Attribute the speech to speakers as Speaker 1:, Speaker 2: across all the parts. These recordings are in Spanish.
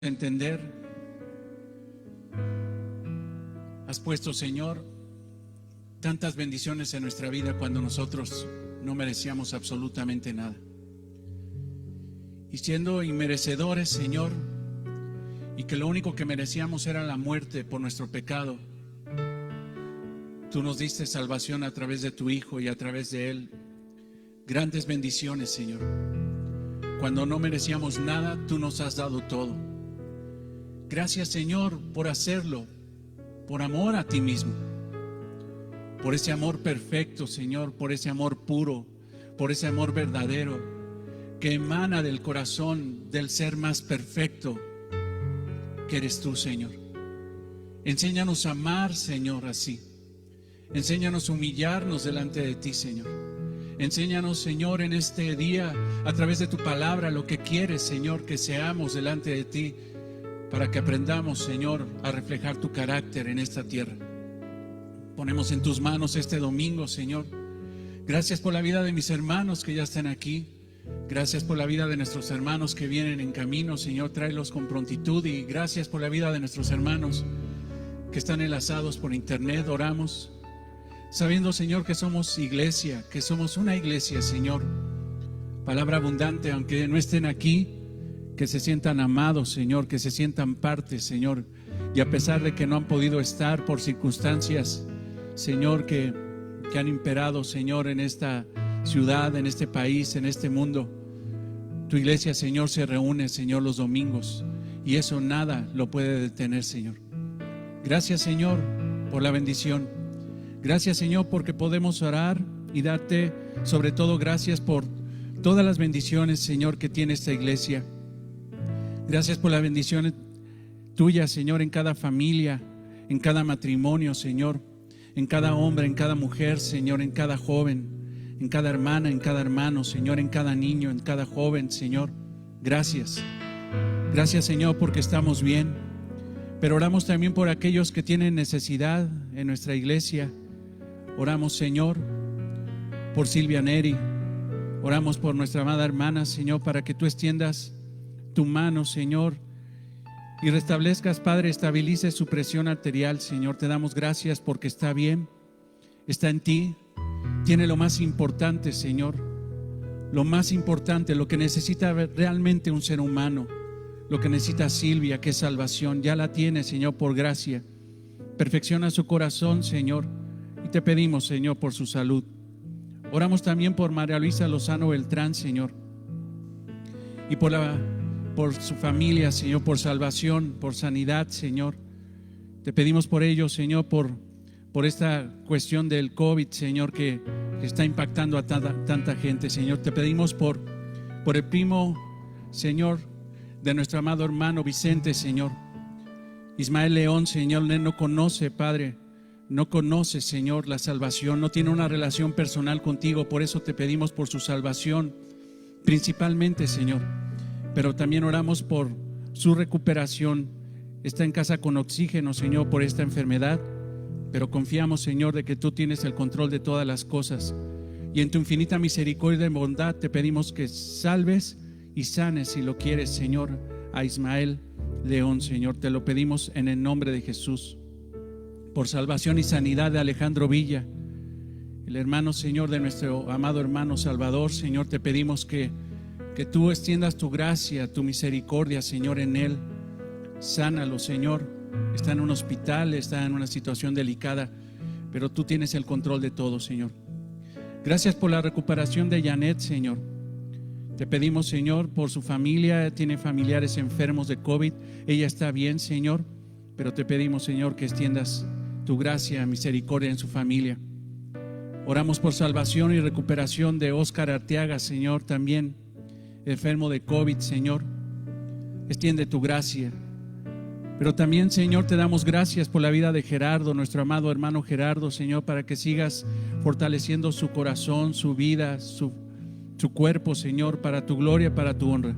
Speaker 1: entender. Has puesto, Señor, tantas bendiciones en nuestra vida cuando nosotros no merecíamos absolutamente nada. Y siendo inmerecedores, Señor, y que lo único que merecíamos era la muerte por nuestro pecado, tú nos diste salvación a través de tu Hijo y a través de Él. Grandes bendiciones, Señor. Cuando no merecíamos nada, tú nos has dado todo. Gracias, Señor, por hacerlo, por amor a ti mismo, por ese amor perfecto, Señor, por ese amor puro, por ese amor verdadero que emana del corazón del ser más perfecto que eres tú, Señor. Enséñanos a amar, Señor, así. Enséñanos a humillarnos delante de ti, Señor. Enséñanos, Señor, en este día, a través de tu palabra, lo que quieres, Señor, que seamos delante de ti, para que aprendamos, Señor, a reflejar tu carácter en esta tierra. Ponemos en tus manos este domingo, Señor. Gracias por la vida de mis hermanos que ya están aquí. Gracias por la vida de nuestros hermanos que vienen en camino, Señor, tráelos con prontitud. Y gracias por la vida de nuestros hermanos que están enlazados por internet. Oramos sabiendo, Señor, que somos iglesia, que somos una iglesia, Señor. Palabra abundante, aunque no estén aquí, que se sientan amados, Señor, que se sientan parte, Señor. Y a pesar de que no han podido estar por circunstancias, Señor, que han imperado, Señor, en esta ciudad, en este país, en este mundo, tu iglesia, Señor, se reúne, Señor, los domingos. Y eso nada lo puede detener, Señor. Gracias, Señor, por la bendición. Gracias, Señor, porque podemos orar y darte, sobre todo, gracias por todas las bendiciones, Señor, que tiene esta iglesia. Gracias por las bendiciones tuyas, Señor, en cada familia, en cada matrimonio, Señor, en cada hombre, en cada mujer, Señor, en cada joven, en cada hermana, en cada hermano, Señor, en cada niño, en cada joven, Señor. Gracias. Gracias, Señor, porque estamos bien. Pero oramos también por aquellos que tienen necesidad en nuestra iglesia. Oramos, Señor, por Silvia Neri. Oramos por nuestra amada hermana, Señor, para que tú extiendas tu mano, Señor, y restablezcas, Padre, estabilices su presión arterial, Señor. Te damos gracias porque está bien, está en ti, tiene lo más importante, Señor, lo más importante, lo que necesita realmente un ser humano, lo que necesita Silvia, que es salvación, ya la tiene, Señor, por gracia. Perfecciona su corazón, Señor, y te pedimos, Señor, por su salud. Oramos también por María Luisa Lozano Beltrán, Señor, y por su familia, Señor, por salvación, por sanidad, Señor. Te pedimos por ellos, Señor, por esta cuestión del COVID, Señor, que está impactando a tanta gente, Señor. Te pedimos por el primo, Señor, de nuestro amado hermano Vicente, Señor. Ismael León, Señor, él no conoce, Padre, no conoce, Señor, la salvación, no tiene una relación personal contigo. Por eso te pedimos por su salvación, principalmente, Señor. Pero también oramos por su recuperación. Está en casa con oxígeno, Señor, por esta enfermedad, pero confiamos, Señor, de que tú tienes el control de todas las cosas. Y en tu infinita misericordia y bondad te pedimos que salves y sanes, si lo quieres, Señor, a Ismael León, Señor. Te lo pedimos en el nombre de Jesús. Por salvación y sanidad de Alejandro Villa, el hermano, Señor, de nuestro amado hermano Salvador, Señor, te pedimos que tú extiendas tu gracia, tu misericordia, Señor, en él. Sánalo, Señor. Está en un hospital, está en una situación delicada, pero tú tienes el control de todo, Señor. Gracias por la recuperación de Janet, Señor. Te pedimos, Señor, por su familia. Tiene familiares enfermos de COVID. Ella está bien, Señor, pero te pedimos, Señor, que extiendas tu gracia, misericordia en su familia. Oramos por salvación y recuperación de Óscar Arteaga, Señor, también enfermo de COVID, Señor. Extiende tu gracia. Pero también, Señor, te damos gracias por la vida de Gerardo, nuestro amado hermano Gerardo, Señor, para que sigas fortaleciendo su corazón, su vida, su cuerpo, Señor, para tu gloria, para tu honra.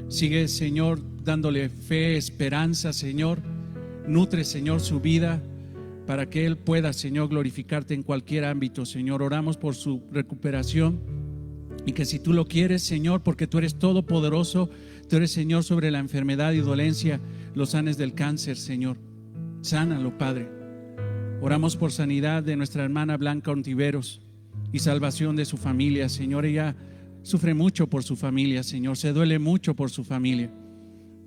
Speaker 1: Sigue, Señor, dándole fe, esperanza, Señor. Nutre, Señor, su vida para que él pueda, Señor, glorificarte en cualquier ámbito, Señor. Oramos por su recuperación y que si tú lo quieres, Señor, porque tú eres todopoderoso, Tú eres, Señor, sobre la enfermedad y dolencia, los sanes del cáncer, Señor. Sánalo, Padre. Oramos por sanidad de nuestra hermana Blanca Ontiveros y salvación de su familia, Señor. Ella sufre mucho por su familia, Señor. Se duele mucho por su familia.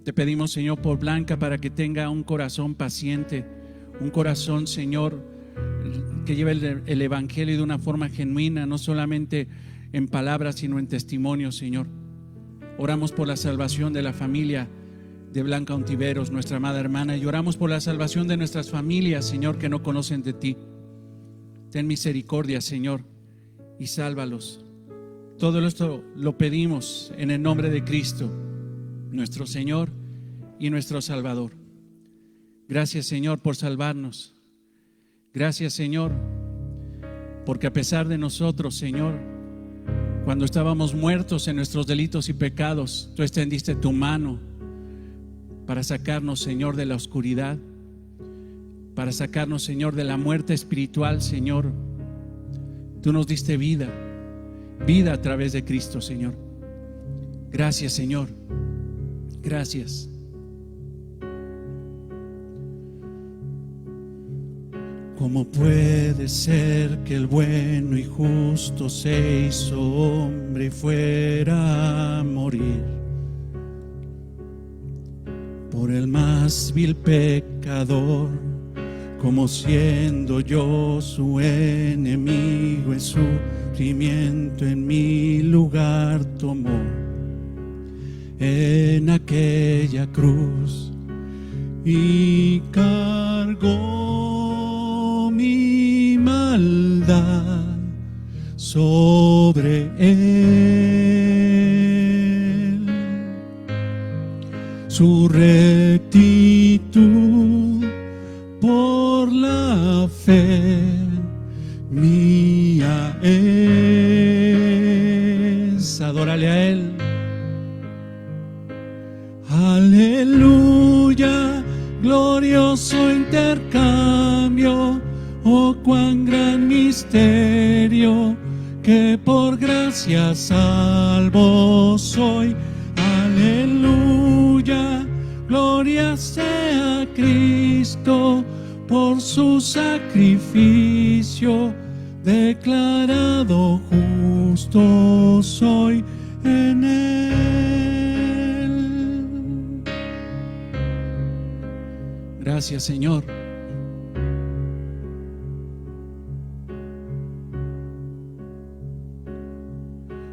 Speaker 1: Te pedimos, Señor, por Blanca, para que tenga un corazón paciente, un corazón, Señor, que lleve el Evangelio de una forma genuina, no solamente en palabras, sino en testimonio, Señor. Oramos por la salvación de la familia de Blanca Ontiveros, nuestra amada hermana, y oramos por la salvación de nuestras familias, Señor, que no conocen de ti. Ten misericordia, Señor, y sálvalos. Todo esto lo pedimos en el nombre de Cristo, nuestro Señor y nuestro Salvador. Gracias, Señor, por salvarnos. Gracias, Señor, porque a pesar de nosotros, Señor, cuando estábamos muertos en nuestros delitos y pecados, tú extendiste tu mano para sacarnos, Señor, de la oscuridad, para sacarnos, Señor, de la muerte espiritual, Señor. Tú nos diste vida, vida a través de Cristo, Señor. Gracias, Señor. Gracias. ¿Cómo puede ser que el bueno y justo se hizo hombre y fuera a morir por el más vil pecador, como siendo yo su enemigo, en sufrimiento en mi lugar tomó en aquella cruz y cargó mi maldad sobre él. Su rectitud por la fe mía es. Adórale a él. Aleluya, glorioso intercambio. Oh, cuán gran misterio, que por gracia salvo soy. Aleluya, gloria sea a Cristo, por su sacrificio, declarado justo soy en él. Gracias, Señor.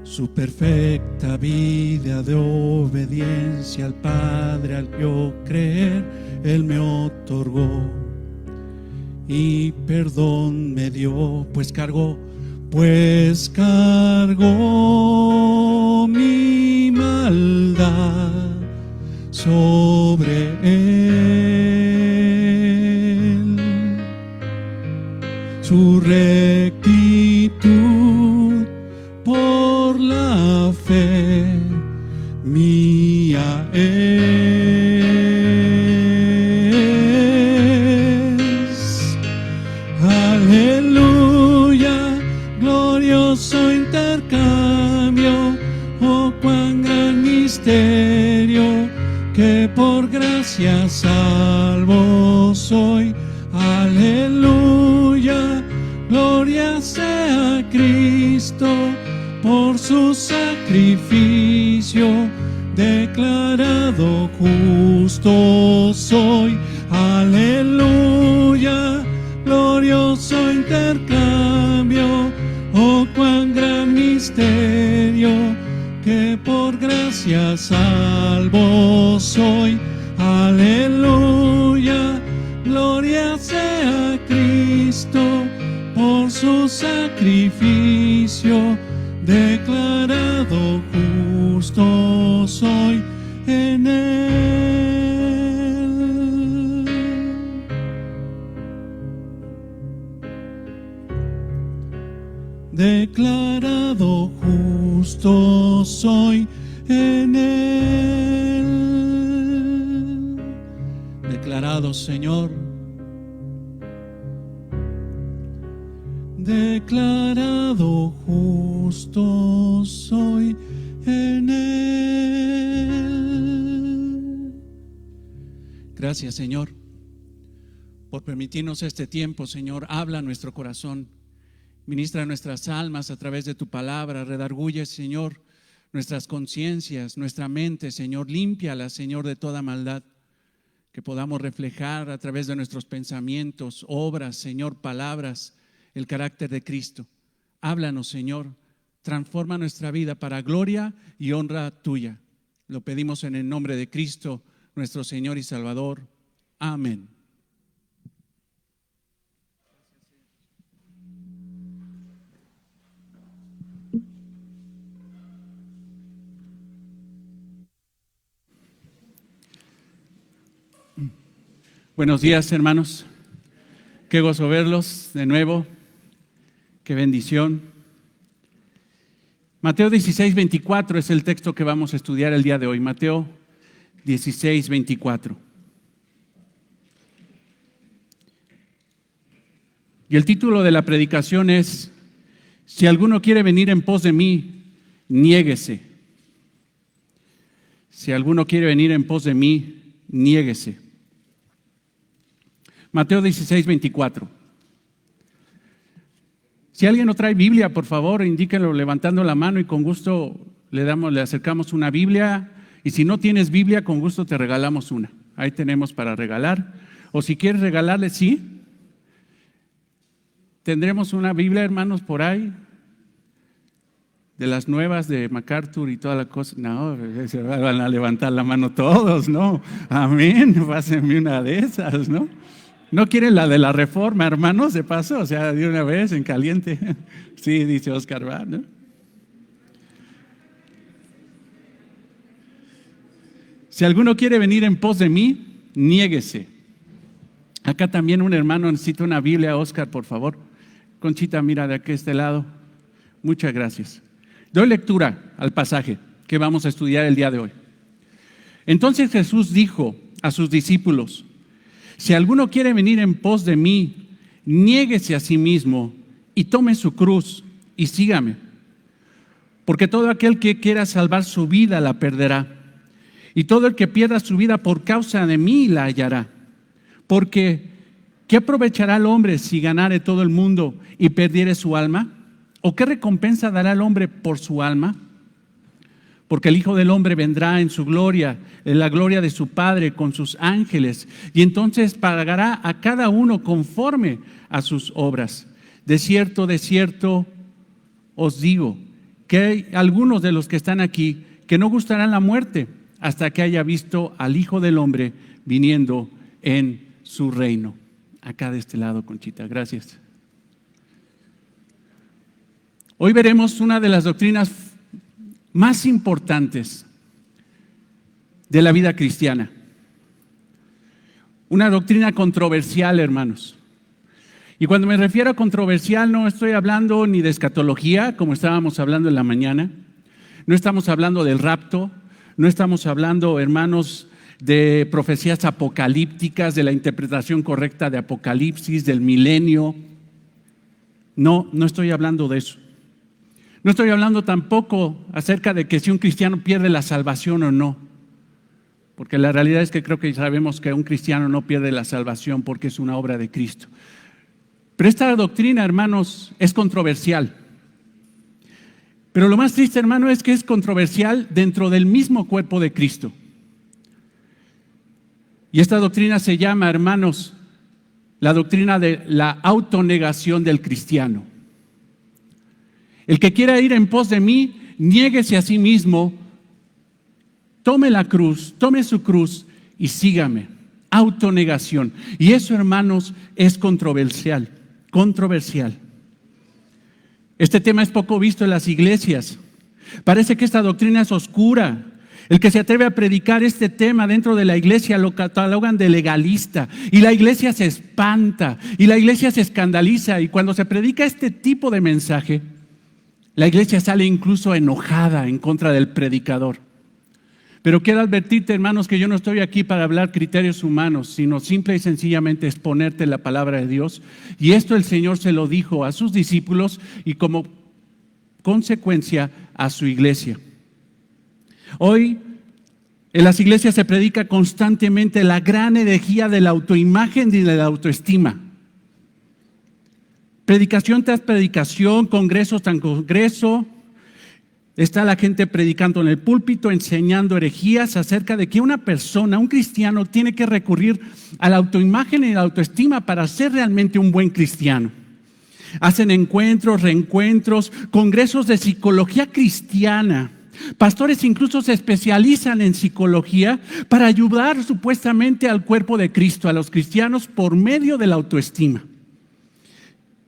Speaker 1: Su perfecta vida de obediencia al Padre, al yo creer, Él me otorgó y perdón me dio, pues cargó mi maldad sobre él. Su rectitud por la fe mía es. Aleluya, glorioso intercambio, oh cuán gran misterio, que por gracia salvo soy. Aleluya, gloria sea a Cristo, por su sacrificio, declarado justo soy. Aleluya, glorioso intercambio, oh cuán gran misterio, que por gracia salvo soy. Aleluya, gloria sea a Cristo, por su sacrificio, declarado justo soy en él. Declarado justo soy en él. Declarado, Señor. Declarado justo soy en él. Gracias, Señor, por permitirnos este tiempo. Señor, habla a nuestro corazón, ministra nuestras almas a través de tu palabra, redarguye, Señor, nuestras conciencias, nuestra mente, Señor, límpiala, Señor, de toda maldad, que podamos reflejar a través de nuestros pensamientos, obras, Señor, palabras, el carácter de Cristo. Háblanos, Señor, transforma nuestra vida para gloria y honra tuya. Lo pedimos en el nombre de Cristo, nuestro Señor y Salvador. Amén. Buenos días, hermanos. Qué gozo verlos de nuevo. Qué bendición. Mateo 16, 24 es el texto que vamos a estudiar el día de hoy. Mateo 16, 24. Y el título de la predicación es: si alguno quiere venir en pos de mí, niéguese. Si alguno quiere venir en pos de mí, niéguese. Mateo 16, 24. Si alguien no trae Biblia, por favor, indíquenlo levantando la mano y con gusto le acercamos una Biblia. Y si no tienes Biblia, con gusto te regalamos una. Ahí tenemos para regalar. O si quieres regalarle, sí. Tendremos una Biblia, hermanos, por ahí, de las nuevas de MacArthur y toda la cosa. No, se van a levantar la mano todos, ¿no? Amén, pásenme una de esas, ¿no? ¿No quieren la de la Reforma, hermanos, de paso? O sea, de una vez, en caliente. Sí, dice Oscar, ¿va? ¿No? Si alguno quiere venir en pos de mí, niéguese. Acá también un hermano necesita una Biblia. Oscar, por favor. Conchita, mira de aquí a este lado. Muchas gracias. Doy lectura al pasaje que vamos a estudiar el día de hoy. Entonces Jesús dijo a sus discípulos: si alguno quiere venir en pos de mí, niéguese a sí mismo y tome su cruz y sígame. Porque todo aquel que quiera salvar su vida la perderá, y todo el que pierda su vida por causa de mí la hallará. Porque ¿qué aprovechará el hombre si ganare todo el mundo y perdiere su alma? ¿O qué recompensa dará el hombre por su alma? Porque el Hijo del Hombre vendrá en su gloria, en la gloria de su Padre con sus ángeles, y entonces pagará a cada uno conforme a sus obras. De cierto os digo que hay algunos de los que están aquí que no gustarán la muerte hasta que haya visto al Hijo del Hombre viniendo en su reino. Acá de este lado, Conchita, gracias. Hoy veremos una de las doctrinas más importantes de la vida cristiana. Una doctrina controversial, hermanos. Y cuando me refiero a controversial, no estoy hablando ni de escatología, como estábamos hablando en la mañana. No estamos hablando del rapto. No estamos hablando, hermanos, de profecías apocalípticas, de la interpretación correcta de Apocalipsis, del milenio. No estoy hablando de eso. No estoy hablando tampoco acerca de que si un cristiano pierde la salvación o no, porque la realidad es que creo que sabemos que un cristiano no pierde la salvación porque es una obra de Cristo. Pero esta doctrina, hermanos, es controversial. Pero lo más triste, hermano, es que es controversial dentro del mismo cuerpo de Cristo. Y esta doctrina se llama, hermanos, la doctrina de la autonegación del cristiano. El que quiera ir en pos de mí, niéguese a sí mismo, tome la cruz, tome su cruz y sígame. Autonegación. Y eso, hermanos, es controversial. Controversial. Este tema es poco visto en las iglesias. Parece que esta doctrina es oscura. El que se atreve a predicar este tema dentro de la iglesia lo catalogan de legalista, y la iglesia se espanta y la iglesia se escandaliza, y cuando se predica este tipo de mensaje, la iglesia sale incluso enojada en contra del predicador. Pero quiero advertirte, hermanos, que yo no estoy aquí para hablar criterios humanos, sino simple y sencillamente exponerte la palabra de Dios. Y esto el Señor se lo dijo a sus discípulos y como consecuencia a su iglesia. Hoy
Speaker 2: En las iglesias se predica constantemente la gran herejía de la autoimagen y de la autoestima. Predicación tras predicación, congreso tras congreso, está la gente predicando en el púlpito, enseñando herejías acerca de que una persona, un cristiano, tiene que recurrir a la autoimagen y la autoestima para ser realmente un buen cristiano. Hacen encuentros, reencuentros, congresos de psicología cristiana. Pastores incluso se especializan en psicología para ayudar supuestamente al cuerpo de Cristo, a los cristianos, por medio de la autoestima.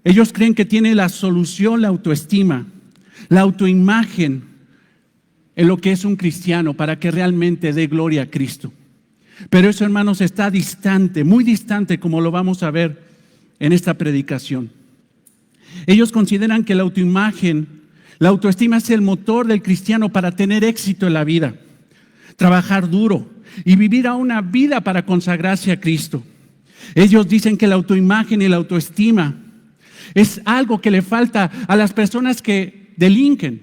Speaker 2: Ellos creen que tiene la solución la autoestima, la autoimagen en lo que es un cristiano para que realmente dé gloria a Cristo. Pero eso, hermanos, está distante, muy distante, como lo vamos a ver en esta predicación. Ellos consideran que la autoimagen, la autoestima es el motor del cristiano para tener éxito en la vida, trabajar duro y vivir a una vida para consagrarse a Cristo. Ellos dicen que la autoimagen y la autoestima es algo que le falta a las personas que delinquen,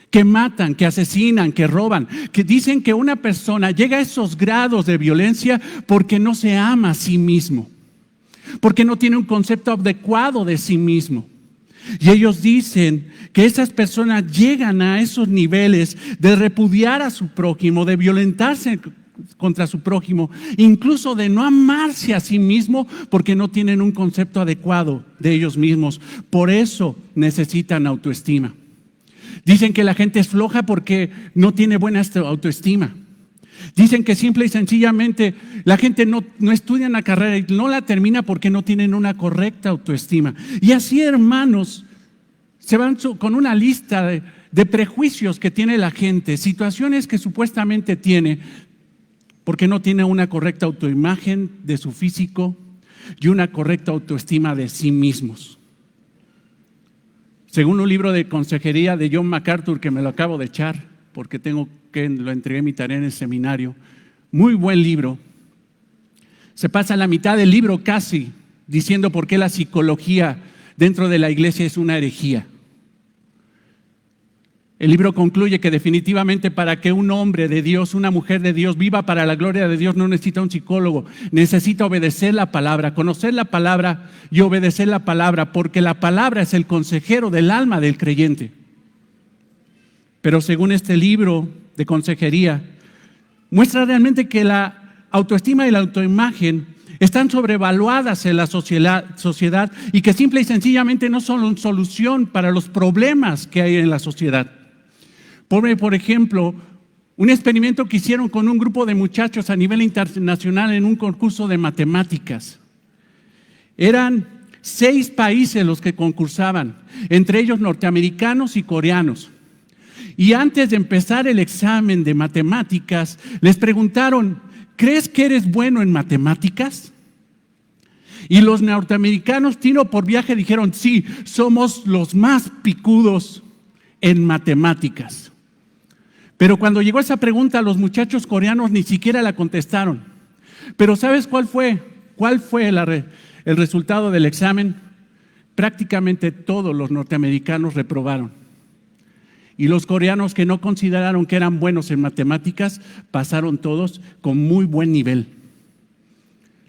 Speaker 2: que matan, que asesinan, que roban, que dicen que una persona llega a esos grados de violencia porque no se ama a sí mismo, porque no tiene un concepto adecuado de sí mismo. Y ellos dicen que esas personas llegan a esos niveles de repudiar a su prójimo, de violentarse contra su prójimo, incluso de no amarse a sí mismo porque no tienen un concepto adecuado de ellos mismos. Por eso necesitan autoestima. Dicen que la gente es floja porque no tiene buena autoestima. Dicen que simple y sencillamente la gente no estudia una carrera y no la termina porque no tienen una correcta autoestima. Y así, hermanos, se van con una lista de prejuicios que tiene la gente, situaciones que supuestamente tiene porque no tiene una correcta autoimagen de su físico y una correcta autoestima de sí mismos. Según un libro de consejería de John MacArthur, que me lo acabo de echar porque lo entregué mi tarea en el seminario, muy buen libro. Se pasa la mitad del libro casi diciendo por qué la psicología dentro de la iglesia es una herejía. El libro concluye que definitivamente para que un hombre de Dios, una mujer de Dios viva para la gloria de Dios no necesita un psicólogo, necesita obedecer la palabra, conocer la palabra y obedecer la palabra, porque la palabra es el consejero del alma del creyente. Pero según este libro de consejería, muestra realmente que la autoestima y la autoimagen están sobrevaluadas en la sociedad y que simple y sencillamente no son una solución para los problemas que hay en la sociedad. Por ejemplo, un experimento que hicieron con un grupo de muchachos a nivel internacional en un concurso de matemáticas. Eran 6 países los que concursaban, entre ellos norteamericanos y coreanos. Y antes de empezar el examen de matemáticas, les preguntaron, ¿crees que eres bueno en matemáticas? Y los norteamericanos, tiro por viaje, dijeron, sí, somos los más picudos en matemáticas. Pero cuando llegó esa pregunta, los muchachos coreanos ni siquiera la contestaron. Pero ¿sabes cuál fue? ¿Cuál fue el resultado del examen? Prácticamente todos los norteamericanos reprobaron. Y los coreanos que no consideraron que eran buenos en matemáticas, pasaron todos con muy buen nivel.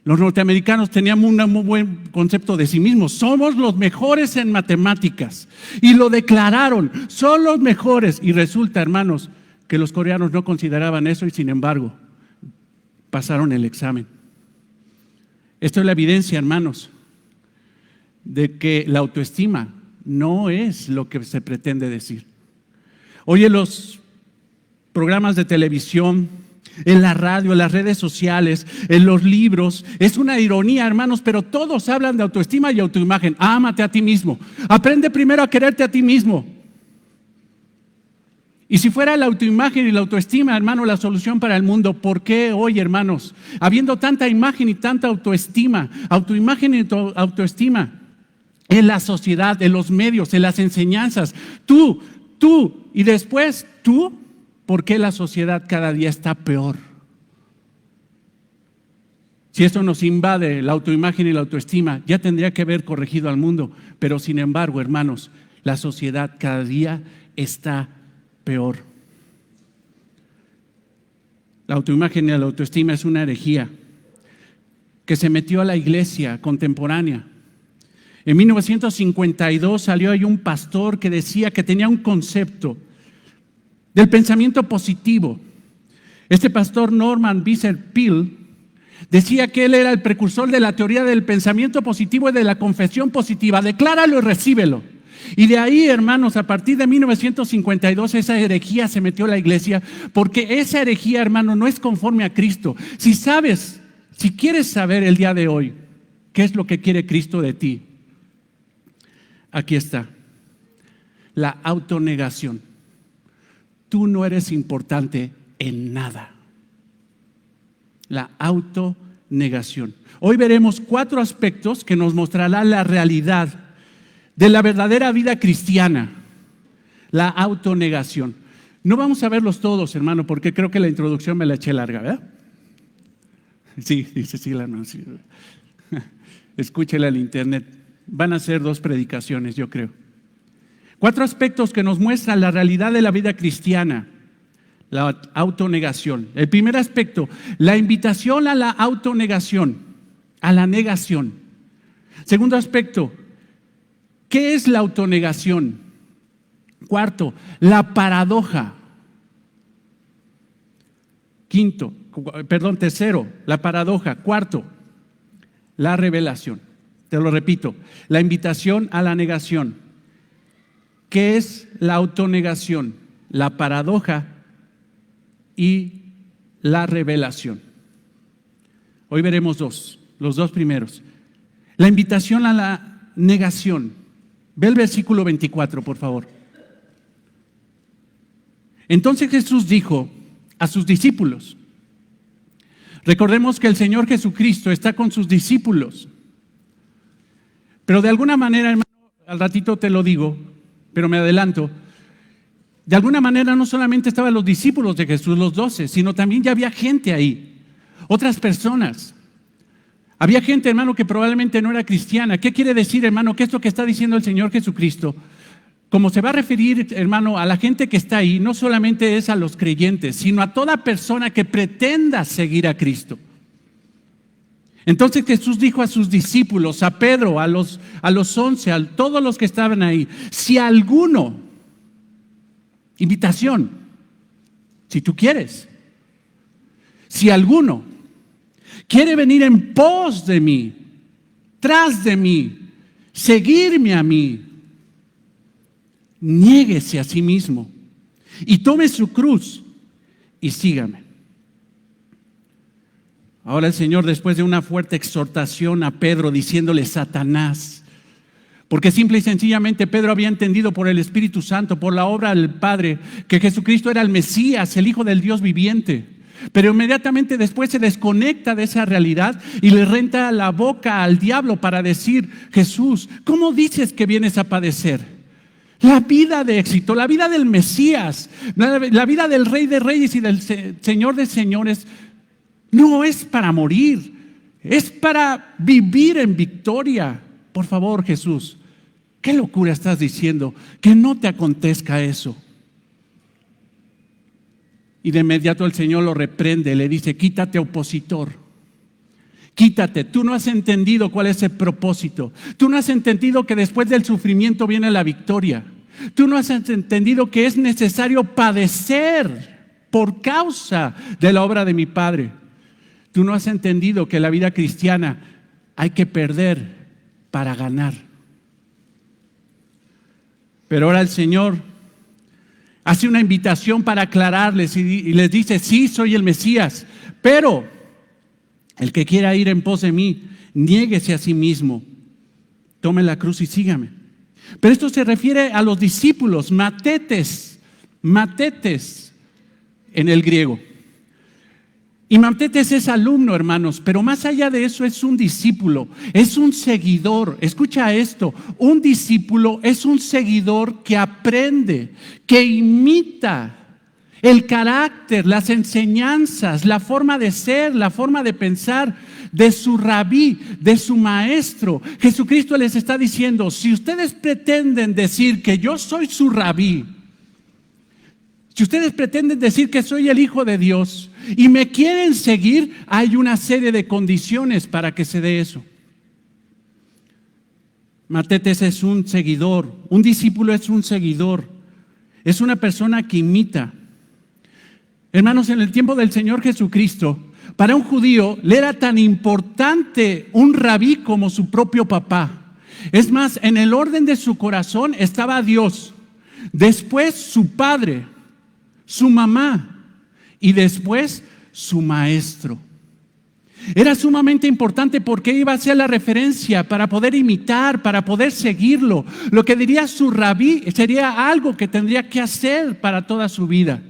Speaker 2: Los norteamericanos tenían un muy buen concepto de sí mismos. Somos los mejores en matemáticas. Y lo declararon, son los mejores. Y resulta, hermanos, que los coreanos no consideraban eso y sin embargo pasaron el examen. Esto es la evidencia, hermanos, de que la autoestima no es lo que se pretende decir. Hoy en los programas de televisión, en la radio, en las redes sociales, en los libros, es una ironía, hermanos, pero todos hablan de autoestima y autoimagen. Ámate a ti mismo. Aprende primero a quererte a ti mismo. Y si fuera la autoimagen y la autoestima, hermano, la solución para el mundo, ¿por qué hoy, hermanos, habiendo tanta imagen y tanta autoestima, autoimagen y autoestima en la sociedad, en los medios, en las enseñanzas, tú y después tú, ¿por qué la sociedad cada día está peor? Si esto nos invade la autoimagen y la autoestima, ya tendría que haber corregido al mundo, pero sin embargo, hermanos, la sociedad cada día está peor. La autoimagen y la autoestima es una herejía que se metió a la iglesia contemporánea. En 1952 salió ahí un pastor que decía que tenía un concepto del pensamiento positivo. Este pastor Norman Vincent Peale decía que él era el precursor de la teoría del pensamiento positivo y de la confesión positiva. Decláralo y recíbelo. Y de ahí, hermanos, a partir de 1952 esa herejía se metió a la iglesia, porque esa herejía, hermano, no es conforme a Cristo. Si quieres saber el día de hoy qué es lo que quiere Cristo de ti, aquí está: la autonegación. Tú no eres importante en nada. La autonegación. Hoy veremos 4 aspectos que nos mostrarán la realidad de la verdadera vida cristiana. La autonegación. No vamos a verlos todos, hermano, porque creo que la introducción me la eché larga, ¿verdad? Sí, dice sí, la no. Sí. Escúchela al internet. Van a ser 2 predicaciones, yo creo. 4 aspectos que nos muestran la realidad de la vida cristiana. La autonegación. El primer aspecto, la invitación a la autonegación, a la negación. Segundo aspecto, ¿qué es la autonegación? Cuarto, la paradoja. Tercero, la paradoja. Cuarto, la revelación. Te lo repito, la invitación a la negación. ¿Qué es la autonegación? La paradoja y la revelación. Hoy veremos los 2 primeros. La invitación a la negación. Ve el versículo 24, por favor. Entonces Jesús dijo a sus discípulos. Recordemos que el Señor Jesucristo está con sus discípulos. Pero de alguna manera, hermano, al ratito te lo digo, pero me adelanto. De alguna manera no solamente estaban los discípulos de Jesús, los 12, sino también ya había gente ahí, otras personas. Había gente, hermano, que probablemente no era cristiana. ¿Qué quiere decir, hermano? Que esto que está diciendo el Señor Jesucristo, como se va a referir, hermano, a la gente que está ahí, no solamente es a los creyentes, sino a toda persona que pretenda seguir a Cristo. Entonces Jesús dijo a sus discípulos, a Pedro, a los 11, a todos los que estaban ahí: si alguno, invitación, si tú quieres, si alguno quiere venir en pos de mí, tras de mí, seguirme a mí, niéguese a sí mismo y tome su cruz y sígame. Ahora el Señor, después de una fuerte exhortación a Pedro, diciéndole Satanás, porque simple y sencillamente Pedro había entendido por el Espíritu Santo, por la obra del Padre, que Jesucristo era el Mesías, el Hijo del Dios viviente. Pero inmediatamente después se desconecta de esa realidad y le renta la boca al diablo para decir: Jesús, ¿cómo dices que vienes a padecer? La vida de éxito, la vida del Mesías, la vida del Rey de Reyes y del Señor de Señores, no es para morir, es para vivir en victoria. Por favor, Jesús, ¿qué locura estás diciendo? Que no te acontezca eso. Y de inmediato el Señor lo reprende, le dice: quítate, opositor, quítate. Tú no has entendido cuál es el propósito. Tú no has entendido que después del sufrimiento viene la victoria. Tú no has entendido que es necesario padecer por causa de la obra de mi Padre. Tú no has entendido que la vida cristiana hay que perder para ganar. Pero ahora el Señor hace una invitación para aclararles y les dice: sí, soy el Mesías, pero el que quiera ir en pos de mí, niéguese a sí mismo, tome la cruz y sígame. Pero esto se refiere a los discípulos, matetes en el griego. Y matetes es alumno, hermanos, pero más allá de eso es un discípulo, es un seguidor. Escucha esto: un discípulo es un seguidor que aprende, que imita el carácter, las enseñanzas, la forma de ser, la forma de pensar de su rabí, de su maestro. Jesucristo les está diciendo: si ustedes pretenden decir que yo soy su rabí, Si ustedes pretenden decir que soy el Hijo de Dios y me quieren seguir, hay una serie de condiciones para que se dé eso. Matetes es un seguidor, un discípulo es un seguidor, es una persona que imita. Hermanos, en el tiempo del Señor Jesucristo, para un judío le era tan importante un rabí como su propio papá. Es más, en el orden de su corazón estaba Dios, después su padre, su mamá y después su maestro. Era sumamente importante porque iba a ser la referencia para poder imitar, para poder seguirlo. Lo que diría su rabí sería algo que tendría que hacer para toda su vida.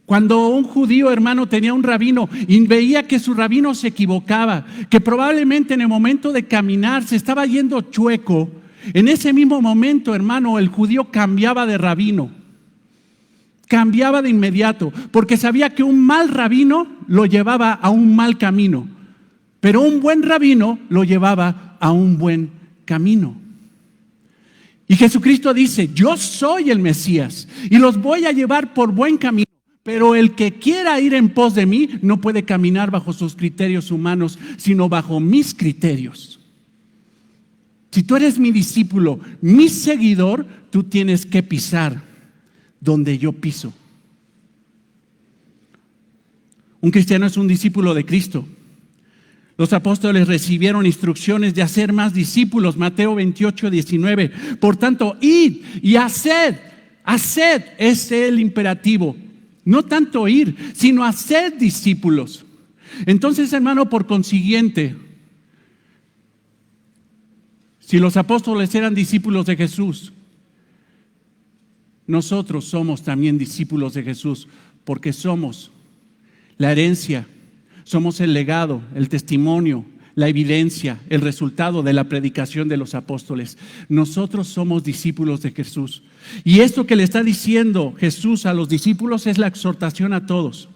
Speaker 2: Cuando un judío, hermano, tenía un rabino y veía que su rabino se equivocaba, que probablemente en el momento de caminar se estaba yendo chueco, en ese mismo momento, hermano, el judío cambiaba de rabino. Cambiaba de inmediato, porque sabía que un mal rabino lo llevaba a un mal camino, pero un buen rabino lo llevaba a un buen camino. Y Jesucristo dice: yo soy el Mesías y los voy a llevar por buen camino, pero el que quiera ir en pos de mí no puede caminar bajo sus criterios humanos, sino bajo mis criterios. Si tú eres mi discípulo, mi seguidor, tú tienes que pisar donde yo piso. Un cristiano es un discípulo de Cristo. Los apóstoles recibieron instrucciones de hacer más discípulos, Mateo 28, 19. Por tanto, id y haced es el imperativo. No tanto ir, sino haced discípulos. Entonces, hermano, por consiguiente, si los apóstoles eran discípulos de Jesús, nosotros somos también discípulos de Jesús, porque somos la herencia, somos el legado, el testimonio, la evidencia, el resultado de la predicación de los apóstoles. Nosotros somos discípulos de Jesús. Y esto que le está diciendo Jesús a los discípulos es la exhortación a todos.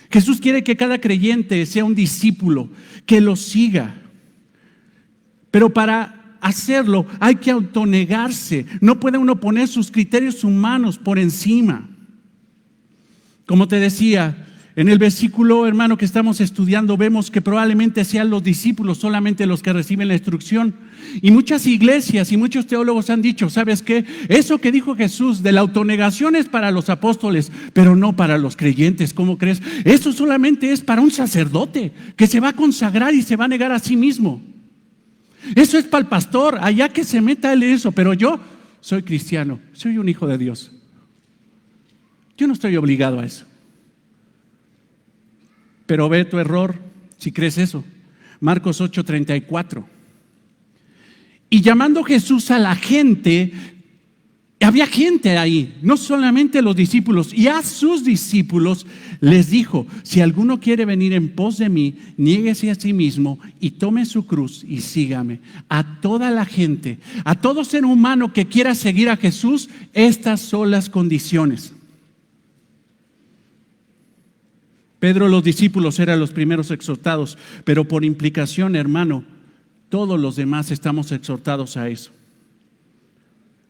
Speaker 2: Jesús quiere que cada creyente sea un discípulo, que lo siga. Pero para hacerlo hay que autonegarse. No puede uno poner sus criterios humanos por encima. Como te decía, en el versículo, hermano, que estamos estudiando, vemos que probablemente sean los discípulos solamente los que reciben la instrucción. Y muchas iglesias y muchos teólogos han dicho: ¿sabes qué? Eso que dijo Jesús de la autonegación es para los apóstoles, pero no para los creyentes. ¿Cómo crees? Eso solamente es para un sacerdote que se va a consagrar y se va a negar a sí mismo. Eso es para el pastor, allá que se meta él en eso, pero yo soy cristiano, soy un hijo de Dios. Yo no estoy obligado a eso. Pero ve tu error si crees eso. Marcos 8:34. Y llamando Jesús a la gente, había gente ahí, no solamente los discípulos, y a sus discípulos les dijo: si alguno quiere venir en pos de mí, niéguese a sí mismo y tome su cruz y sígame. A toda la gente, a todo ser humano que quiera seguir a Jesús, estas son las condiciones. Pedro, los discípulos eran los primeros exhortados, pero por implicación, hermano, todos los demás estamos exhortados a eso.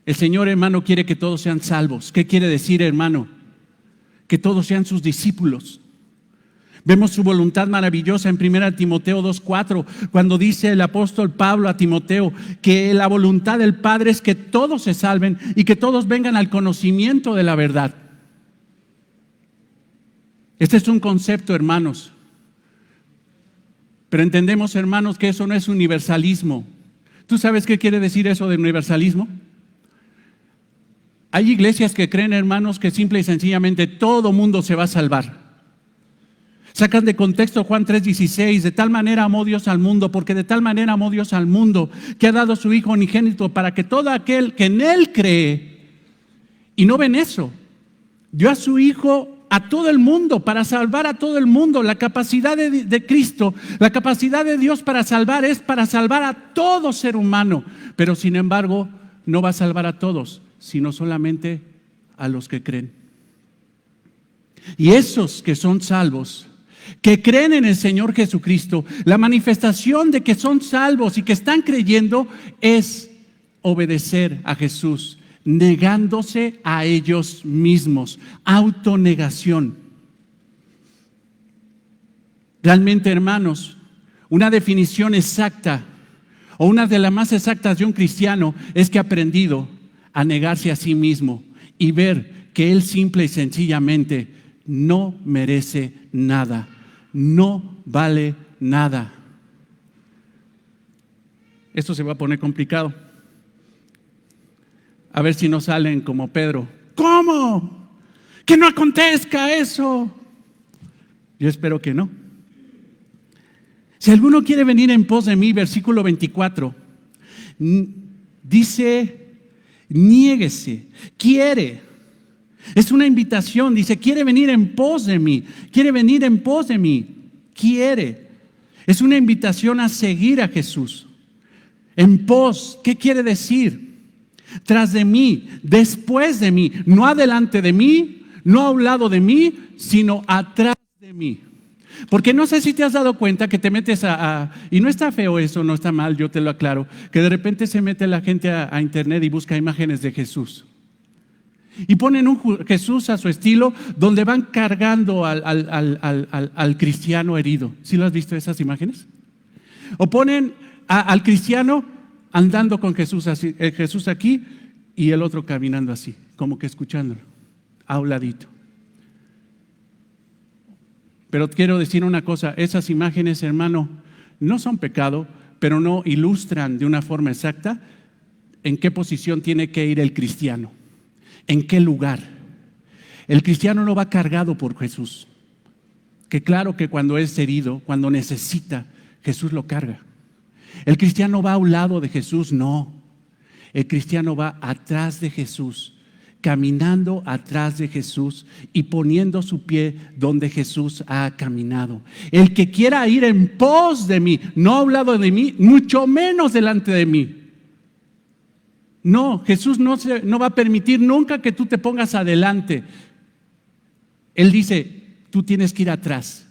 Speaker 2: El Señor, hermano, quiere que todos sean salvos. ¿Qué quiere decir, hermano? Que todos sean sus discípulos. Vemos su voluntad maravillosa en 1 Timoteo 2:4, cuando dice el apóstol Pablo a Timoteo que la voluntad del Padre es que todos se salven y que todos vengan al conocimiento de la verdad. Este es un concepto, hermanos. Pero entendemos, hermanos, que eso no es universalismo. ¿Tú sabes qué quiere decir eso de universalismo? Hay iglesias que creen, hermanos, que simple y sencillamente todo mundo se va a salvar. Sacan de contexto Juan 3:16, de tal manera amó Dios al mundo, porque de tal manera amó Dios al mundo, que ha dado a su Hijo unigénito para que todo aquel que en Él cree, y no ven eso, dio a su Hijo a todo el mundo, para salvar a todo el mundo. La capacidad de Cristo, la capacidad de Dios para salvar es para salvar a todo ser humano, pero sin embargo no va a salvar a todos, sino solamente a los que creen. Y esos que son salvos, que creen en el Señor Jesucristo, la manifestación de que son salvos y que están creyendo es obedecer a Jesús, negándose a ellos mismos. Autonegación. Realmente, hermanos, una definición exacta o una de las más exactas de un cristiano es que ha aprendido a negarse a sí mismo y ver que él simple y sencillamente no merece nada, no vale nada. Esto se va a poner complicado. A ver si no salen como Pedro. ¿Cómo? Que no acontezca eso. Yo espero que no. Si alguno quiere venir en pos de mí, versículo 24, dice, niéguese, quiere. Es una invitación, dice, quiere venir en pos de mí, quiere venir en pos de mí, quiere. Es una invitación a seguir a Jesús. En pos, ¿qué quiere decir? Tras de mí, después de mí, no adelante de mí, no a un lado de mí, sino atrás de mí. Porque no sé si te has dado cuenta que te metes y no está feo eso, no está mal, yo te lo aclaro, que de repente se mete la gente a internet y busca imágenes de Jesús. Y ponen un Jesús a su estilo donde van cargando al cristiano herido. ¿Sí lo has visto esas imágenes? O ponen al cristiano andando con Jesús así, Jesús aquí y el otro caminando así, como que escuchándolo, a un ladito. Pero quiero decir una cosa, esas imágenes, hermano, no son pecado, pero no ilustran de una forma exacta en qué posición tiene que ir el cristiano, en qué lugar. El cristiano no va cargado por Jesús, que claro que cuando es herido, cuando necesita, Jesús lo carga. El cristiano va a un lado de Jesús, no. El cristiano va atrás de Jesús, caminando atrás de Jesús y poniendo su pie donde Jesús ha caminado. El que quiera ir en pos de mí, no a un lado de mí, mucho menos delante de mí. No, Jesús no va a permitir nunca que tú te pongas adelante. Él dice, tú tienes que ir atrás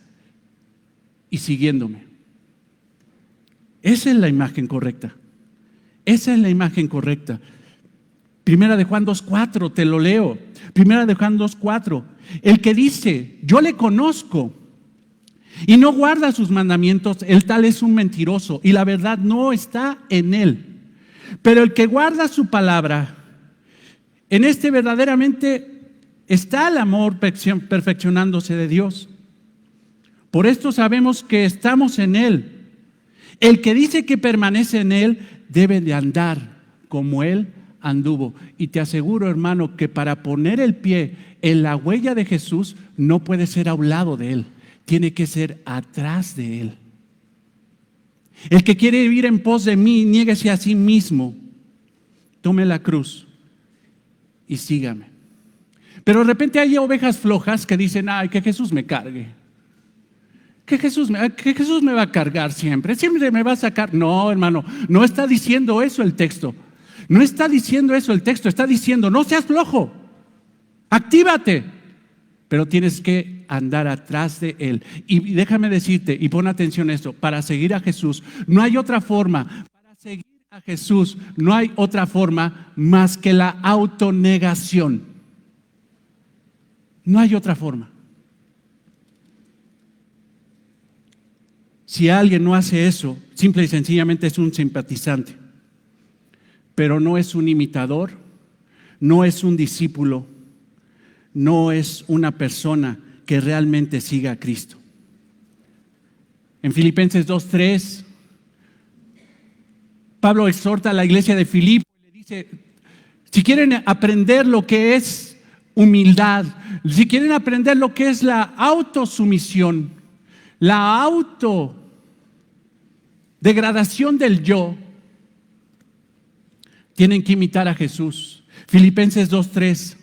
Speaker 2: y siguiéndome. Esa es la imagen correcta. Esa es la imagen correcta. Primera de Juan 2:4, te lo leo. Primera de Juan 2:4. El que dice, yo le conozco y no guarda sus mandamientos, el tal es un mentiroso y la verdad no está en él. Pero el que guarda su palabra, en este verdaderamente está el amor perfeccionándose de Dios. Por esto sabemos que estamos en él. El que dice que permanece en él debe de andar como él anduvo. Y te aseguro, hermano, que para poner el pie en la huella de Jesús no puede ser a un lado de él, tiene que ser atrás de él. El que quiere vivir en pos de mí, niéguese a sí mismo, tome la cruz y sígame. Pero de repente hay ovejas flojas que dicen, ay, que Jesús me cargue. Que Jesús me va a cargar siempre me va a sacar. No, hermano, no está diciendo eso el texto. No está diciendo eso el texto, está diciendo, no seas flojo, actívate, pero tienes que andar atrás de él. Y déjame decirte, y pon atención a esto, para seguir a Jesús, no hay otra forma, para seguir a Jesús, no hay otra forma más que la autonegación. No hay otra forma. Si alguien no hace eso, simple y sencillamente es un simpatizante, pero no es un imitador, no es un discípulo, no es una persona que realmente siga a Cristo. En Filipenses 2:3, Pablo exhorta a la iglesia de Filipo y le dice, si quieren aprender lo que es humildad, si quieren aprender lo que es la autosumisión, la autodegradación del yo, tienen que imitar a Jesús. Filipenses 2:3.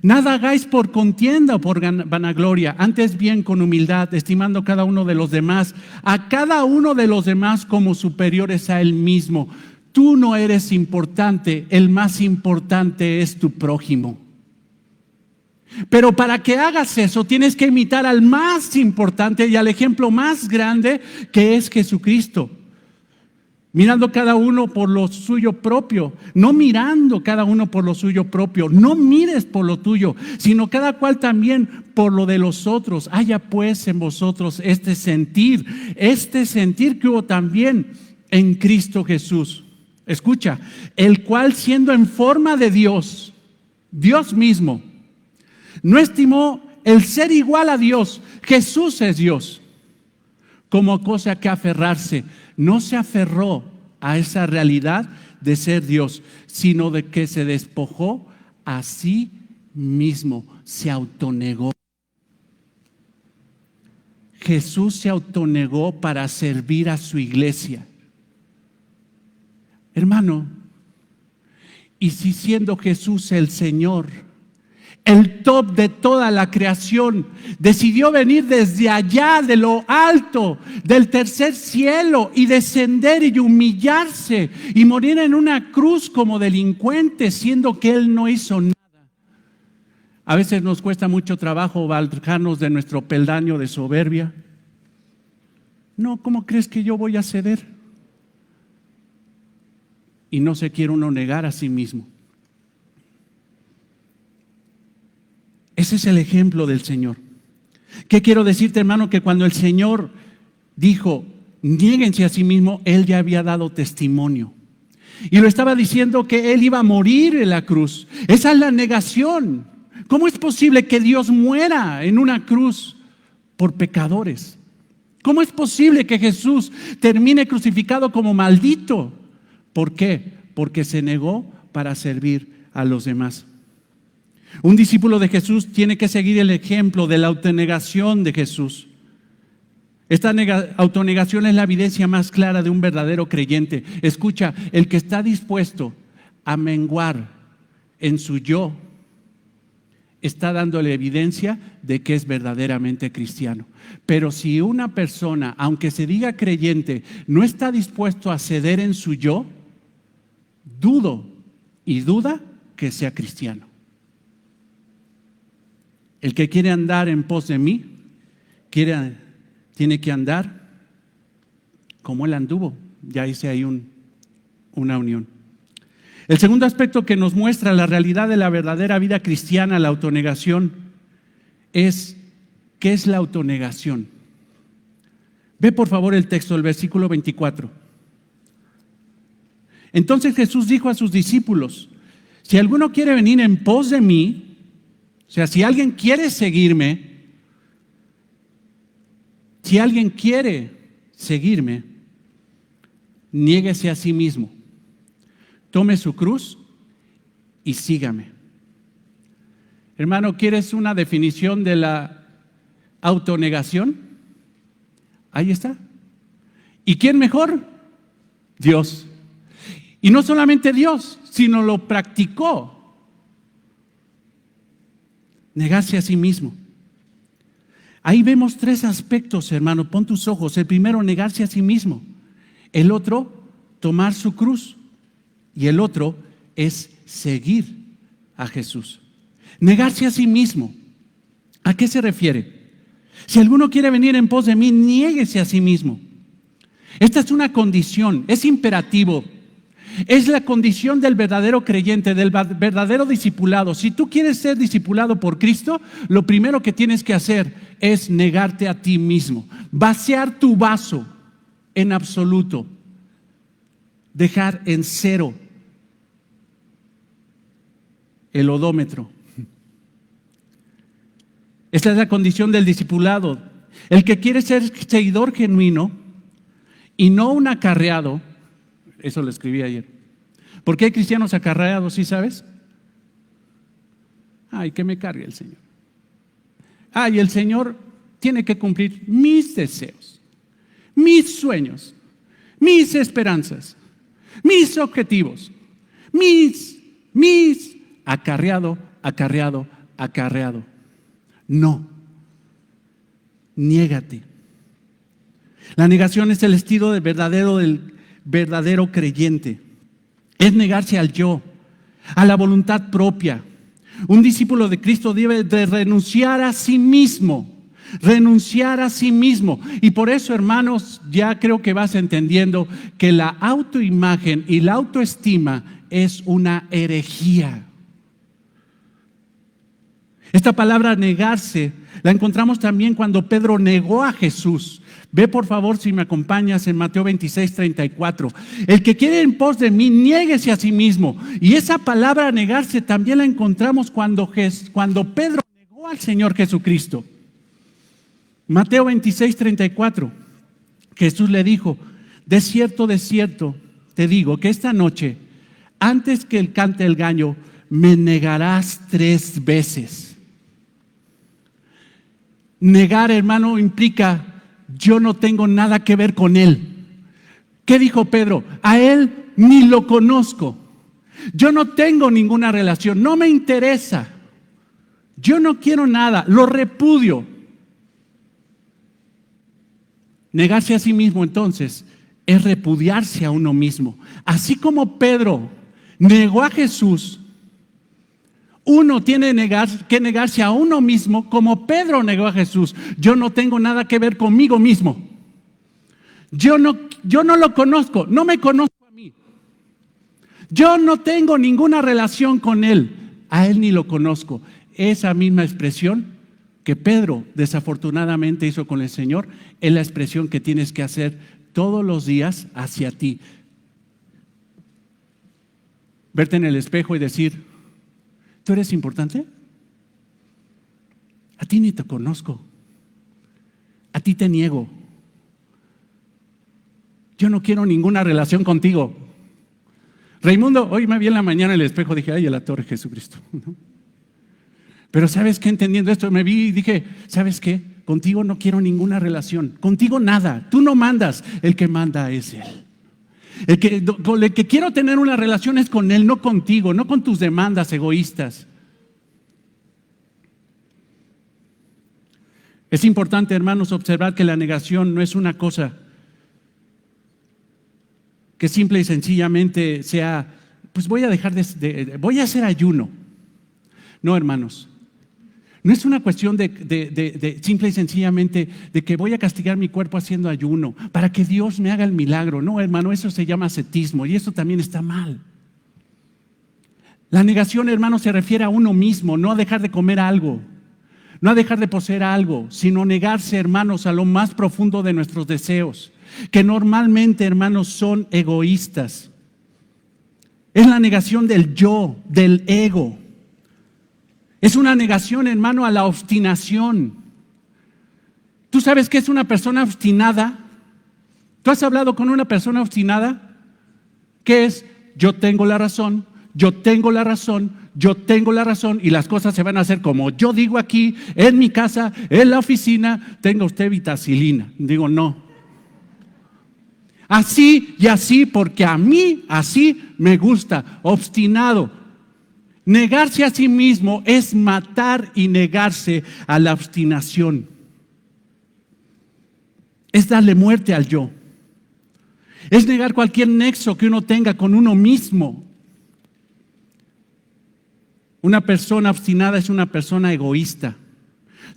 Speaker 2: Nada hagáis por contienda o por vanagloria, antes bien con humildad, estimando cada uno de los demás, a cada uno de los demás como superiores a él mismo. Tú no eres importante, el más importante es tu prójimo. Pero para que hagas eso, tienes que imitar al más importante y al ejemplo más grande que es Jesucristo. mirando cada uno por lo suyo propio, no mirando cada uno por lo suyo propio, no mires por lo tuyo, sino cada cual también por lo de los otros. Haya pues en vosotros este sentir que hubo también en Cristo Jesús. Escucha, el cual siendo en forma de Dios, Dios mismo, no estimó el ser igual a Dios. Jesús es Dios. Como cosa que aferrarse, no se aferró a esa realidad de ser Dios, sino de que se despojó a sí mismo, se autonegó. Jesús se autonegó para servir a su iglesia. Hermano, y si siendo Jesús el Señor, el top de toda la creación, decidió venir desde allá de lo alto, del tercer cielo, y descender y humillarse y morir en una cruz como delincuente, siendo que Él no hizo nada. A veces nos cuesta mucho trabajo bajarnos de nuestro peldaño de soberbia. No, ¿cómo crees que yo voy a ceder? Y no se quiere uno negar a sí mismo. Ese es el ejemplo del Señor. ¿Qué quiero decirte, hermano? Que cuando el Señor dijo, niéguense a sí mismo, Él ya había dado testimonio. Y lo estaba diciendo que Él iba a morir en la cruz. Esa es la negación. ¿Cómo es posible que Dios muera en una cruz por pecadores? ¿Cómo es posible que Jesús termine crucificado como maldito? ¿Por qué? Porque se negó para servir a los demás. Un discípulo de Jesús tiene que seguir el ejemplo de la autonegación de Jesús. Esta autonegación es la evidencia más clara de un verdadero creyente. Escucha, el que está dispuesto a menguar en su yo, está dándole evidencia de que es verdaderamente cristiano. Pero si una persona, aunque se diga creyente, no está dispuesto a ceder en su yo, dudo y duda que sea cristiano. El que quiere andar en pos de mí, tiene que andar como Él anduvo. Ya hice ahí una unión. El segundo aspecto que nos muestra la realidad de la verdadera vida cristiana, la autonegación, es ¿qué es la autonegación? Ve por favor el texto, el versículo 24. Entonces Jesús dijo a sus discípulos, si alguno quiere venir en pos de mí, o sea, si alguien quiere seguirme, niéguese a sí mismo, tome su cruz y sígame. Hermano, ¿quieres una definición de la autonegación? Ahí está. ¿Y quién mejor? Dios. Y no solamente Dios, sino lo practicó. Negarse a sí mismo. Ahí vemos tres aspectos, hermano. Pon tus ojos. El primero, negarse a sí mismo. El otro, tomar su cruz. Y el otro es seguir a Jesús. Negarse a sí mismo. ¿A qué se refiere? Si alguno quiere venir en pos de mí, niéguese a sí mismo. Esta es una condición, es imperativo. Es la condición del verdadero creyente, del verdadero discipulado. Si tú quieres ser discipulado por Cristo, lo primero que tienes que hacer es negarte a ti mismo. Vaciar tu vaso en absoluto. Dejar en cero el odómetro. Esta es la condición del discipulado. El que quiere ser seguidor genuino y no un acarreado. Eso lo escribí ayer. ¿Por qué hay cristianos acarreados, sí sabes? Ay, que me cargue el Señor. Ay, el Señor tiene que cumplir mis deseos, mis sueños, mis esperanzas, mis objetivos, mis acarreado. No. Niégate. La negación es el estilo del verdadero creyente. Es negarse al yo, a la voluntad propia. Un discípulo de Cristo debe de renunciar a sí mismo, renunciar a sí mismo. Y por eso, hermanos, ya creo que vas entendiendo que la autoimagen y la autoestima es una herejía. Esta palabra negarse la encontramos también cuando Pedro negó a Jesús. Ve por favor, si me acompañas, en Mateo 26:34. El que quiere en pos de mí, niéguese a sí mismo. Y esa palabra negarse también la encontramos cuando Pedro negó al Señor Jesucristo. Mateo 26:34. Jesús le dijo: de cierto, te digo que esta noche, antes que cante el gallo, me negarás 3 veces. Negar, hermano, implica: yo no tengo nada que ver con él. ¿Qué dijo Pedro? A él ni lo conozco. Yo no tengo ninguna relación, no me interesa. Yo no quiero nada, lo repudio. Negarse a sí mismo, entonces, es repudiarse a uno mismo. Así como Pedro negó a Jesús, uno tiene que negarse a uno mismo como Pedro negó a Jesús. Yo no tengo nada que ver conmigo mismo. Yo no lo conozco, no me conozco a mí. Yo no tengo ninguna relación con él. A él ni lo conozco. Esa misma expresión que Pedro desafortunadamente hizo con el Señor es la expresión que tienes que hacer todos los días hacia ti. Verte en el espejo y decir: ¿tú eres importante? A ti ni te conozco. A ti te niego. Yo no quiero ninguna relación contigo. Raimundo, hoy me vi en la mañana en el espejo, dije: ay, el actor Jesucristo. Pero ¿sabes qué? Entendiendo esto, me vi y dije: ¿sabes qué? Contigo no quiero ninguna relación. Contigo nada. Tú no mandas. El que manda es Él. Con el que quiero tener una relación es con Él, no contigo, no con tus demandas egoístas. Es importante, hermanos, observar que la negación no es una cosa que simple y sencillamente sea: pues voy a dejar voy a hacer ayuno. No, hermanos. No es una cuestión de simple y sencillamente de que voy a castigar mi cuerpo haciendo ayuno para que Dios me haga el milagro. No, hermano, eso se llama ascetismo y eso también está mal. La negación, hermano, se refiere a uno mismo, no a dejar de comer algo, no a dejar de poseer algo, sino negarse, hermanos, a lo más profundo de nuestros deseos, que normalmente, hermanos, son egoístas. Es la negación del yo, del ego. Es una negación, hermano, a la obstinación. ¿Tú sabes qué es una persona obstinada? ¿Tú has hablado con una persona obstinada? ¿Qué es? Yo tengo la razón, yo tengo la razón, yo tengo la razón, y las cosas se van a hacer como yo digo aquí, en mi casa, en la oficina. Tenga usted vitacilina. Digo, no. Así y así, porque a mí así me gusta. Obstinado. Negarse a sí mismo es matar y negarse a la obstinación. Es darle muerte al yo. Es negar cualquier nexo que uno tenga con uno mismo. Una persona obstinada es una persona egoísta.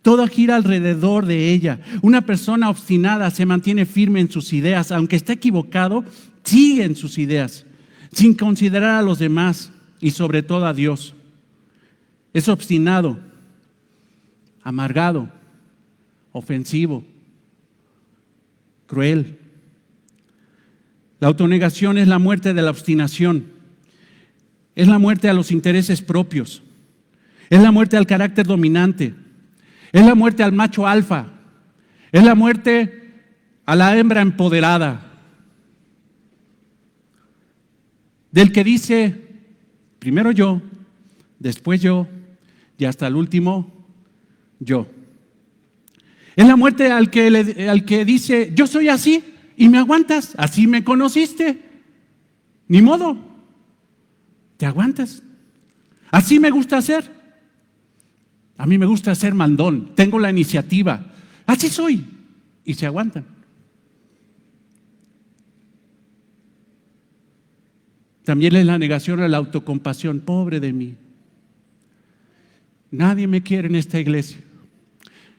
Speaker 2: Todo gira alrededor de ella. Una persona obstinada se mantiene firme en sus ideas, aunque esté equivocado, sigue en sus ideas, sin considerar a los demás y sobre todo a Dios. Es obstinado, amargado, ofensivo, cruel. La autonegación es la muerte de la obstinación. Es la muerte a los intereses propios. Es la muerte al carácter dominante. Es la muerte al macho alfa. Es la muerte a la hembra empoderada. Del que dice: primero yo, después yo, y hasta el último yo. Es la muerte al que dice: yo soy así y me aguantas, así me conociste, ni modo, te aguantas. Así me gusta ser. A mí me gusta ser mandón, tengo la iniciativa, así soy, y se aguantan. También es la negación a la autocompasión. Pobre de mí. Nadie me quiere en esta iglesia.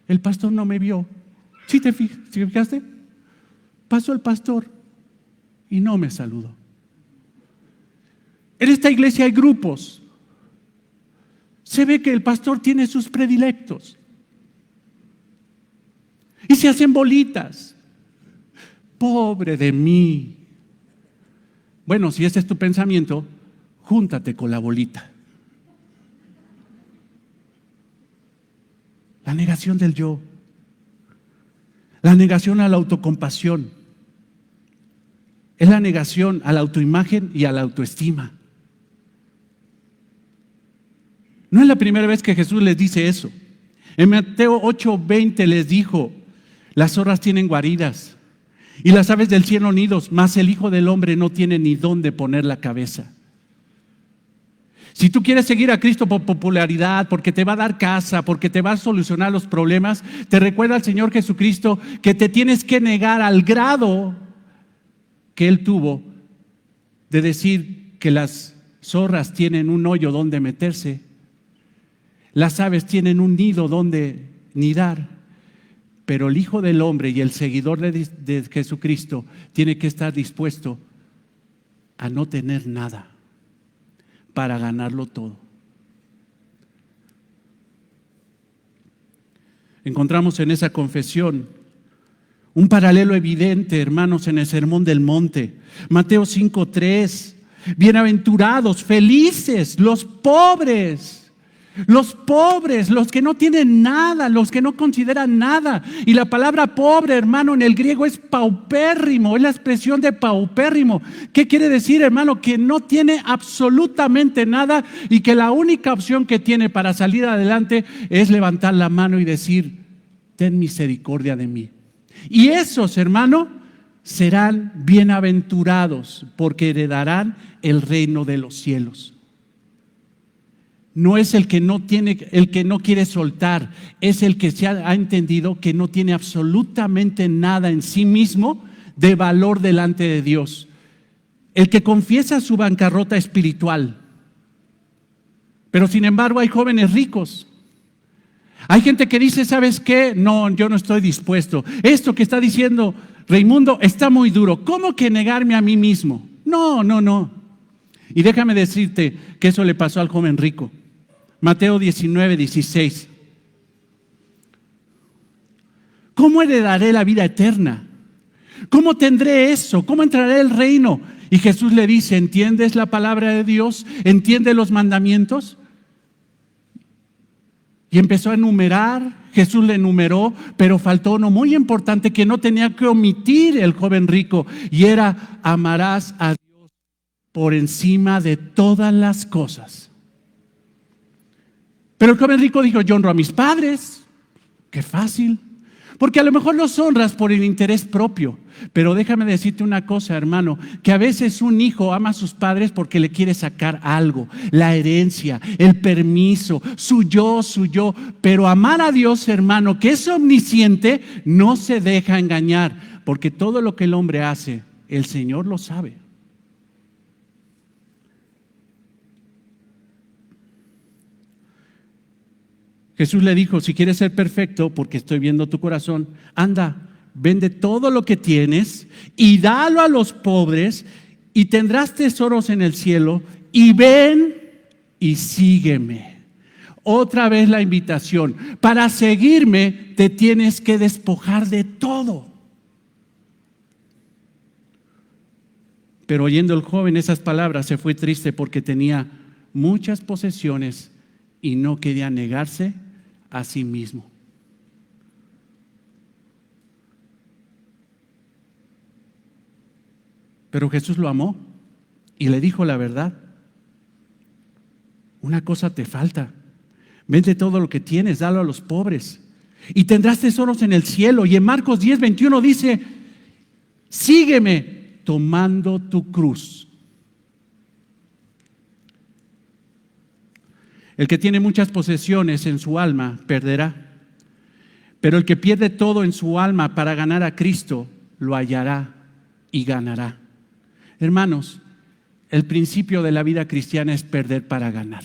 Speaker 2: el pastor no me vio. ¿Sí te fijaste? Pasó el pastor y no me saludó. En esta iglesia hay grupos. Se ve que el pastor tiene sus predilectos y se hacen bolitas. Pobre de mí. Bueno, si ese es tu pensamiento, júntate con la bolita. La negación del yo, la negación a la autocompasión, es la negación a la autoimagen y a la autoestima. No es la primera vez que Jesús les dice eso. En Mateo 8:20 les dijo: las zorras tienen guaridas y las aves del cielo nidos, mas el Hijo del Hombre no tiene ni dónde poner la cabeza. Si tú quieres seguir a Cristo por popularidad, porque te va a dar casa, porque te va a solucionar los problemas, te recuerda al Señor Jesucristo que te tienes que negar al grado que Él tuvo de decir que las zorras tienen un hoyo donde meterse, las aves tienen un nido donde nidar, pero el Hijo del Hombre y el seguidor de Jesucristo tiene que estar dispuesto a no tener nada para ganarlo todo. Encontramos en esa confesión un paralelo evidente, hermanos, en el Sermón del Monte. Mateo 5:3. Bienaventurados, felices, los pobres, los que no tienen nada, los que no consideran nada. Y la palabra pobre, hermano, en el griego es paupérrimo, es la expresión de paupérrimo. ¿Qué quiere decir, hermano? Que no tiene absolutamente nada y que la única opción que tiene para salir adelante es levantar la mano y decir: ten misericordia de mí. Y esos, hermano, serán bienaventurados porque heredarán el reino de los cielos. No es el que no quiere soltar, es el que se ha entendido que no tiene absolutamente nada en sí mismo de valor delante de Dios. El que confiesa su bancarrota espiritual. Pero sin embargo hay jóvenes ricos. Hay gente que dice: ¿sabes qué? No, yo no estoy dispuesto. Esto que está diciendo Raimundo está muy duro. ¿Cómo que negarme a mí mismo? No. Y déjame decirte que eso le pasó al joven rico. Mateo 19:16. ¿Cómo heredaré la vida eterna? ¿Cómo tendré eso? ¿Cómo entraré al reino? Y Jesús le dice: ¿entiendes la palabra de Dios? ¿Entiendes los mandamientos? Y empezó a enumerar. Jesús le enumeró, pero faltó uno muy importante que no tenía que omitir el joven rico, y era: amarás a Dios por encima de todas las cosas. Pero el joven rico dijo: yo honro a mis padres. Qué fácil. Porque a lo mejor los honras por el interés propio. Pero déjame decirte una cosa, hermano, que a veces un hijo ama a sus padres porque le quiere sacar algo, la herencia, el permiso, su yo. Pero amar a Dios, hermano, que es omnisciente, no se deja engañar, porque todo lo que el hombre hace, el Señor lo sabe. Jesús le dijo: si quieres ser perfecto, porque estoy viendo tu corazón, anda, vende todo lo que tienes y dalo a los pobres y tendrás tesoros en el cielo, y ven y sígueme. Otra vez la invitación: para seguirme te tienes que despojar de todo. Pero oyendo el joven esas palabras, se fue triste porque tenía muchas posesiones y no quería negarse a sí mismo. Pero Jesús lo amó y le dijo la verdad: una cosa te falta, vende todo lo que tienes, dalo a los pobres y tendrás tesoros en el cielo. Y en Marcos 10:21 dice: sígueme tomando tu cruz. El que tiene muchas posesiones en su alma perderá, pero el que pierde todo en su alma para ganar a Cristo lo hallará y ganará. Hermanos, el principio de la vida cristiana es perder para ganar.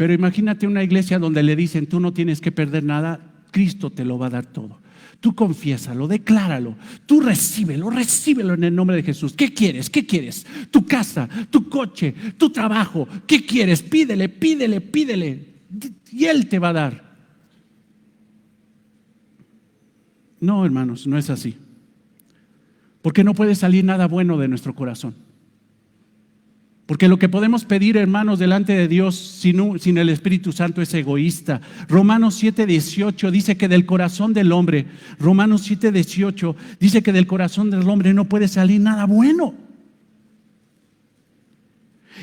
Speaker 2: Pero imagínate una iglesia donde le dicen, tú no tienes que perder nada, Cristo te lo va a dar todo. Tú confiésalo, decláralo, tú recíbelo en el nombre de Jesús. ¿Qué quieres? ¿Qué quieres? Tu casa, tu coche, tu trabajo. ¿Qué quieres? Pídele, pídele, pídele. Y Él te va a dar. No, hermanos, no es así. Porque no puede salir nada bueno de nuestro corazón. Porque lo que podemos pedir, hermanos, delante de Dios sin el Espíritu Santo es egoísta. Romanos 7:18 dice que del corazón del hombre, Romanos 7:18 dice que del corazón del hombre no puede salir nada bueno.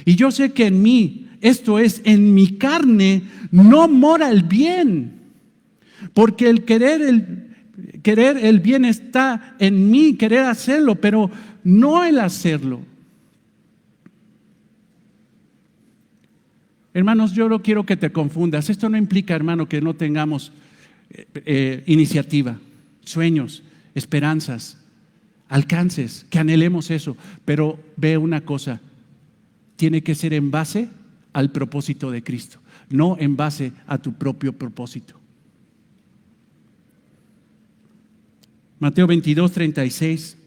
Speaker 2: Y yo sé que en mí, esto es, en mi carne, no mora el bien. Porque el querer el bien está en mí, querer hacerlo, pero no el hacerlo. Hermanos, yo no quiero que te confundas. Esto no implica, hermano, que no tengamos iniciativa, sueños, esperanzas, alcances, que anhelemos eso. Pero ve una cosa, tiene que ser en base al propósito de Cristo, no en base a tu propio propósito. Mateo 22:36.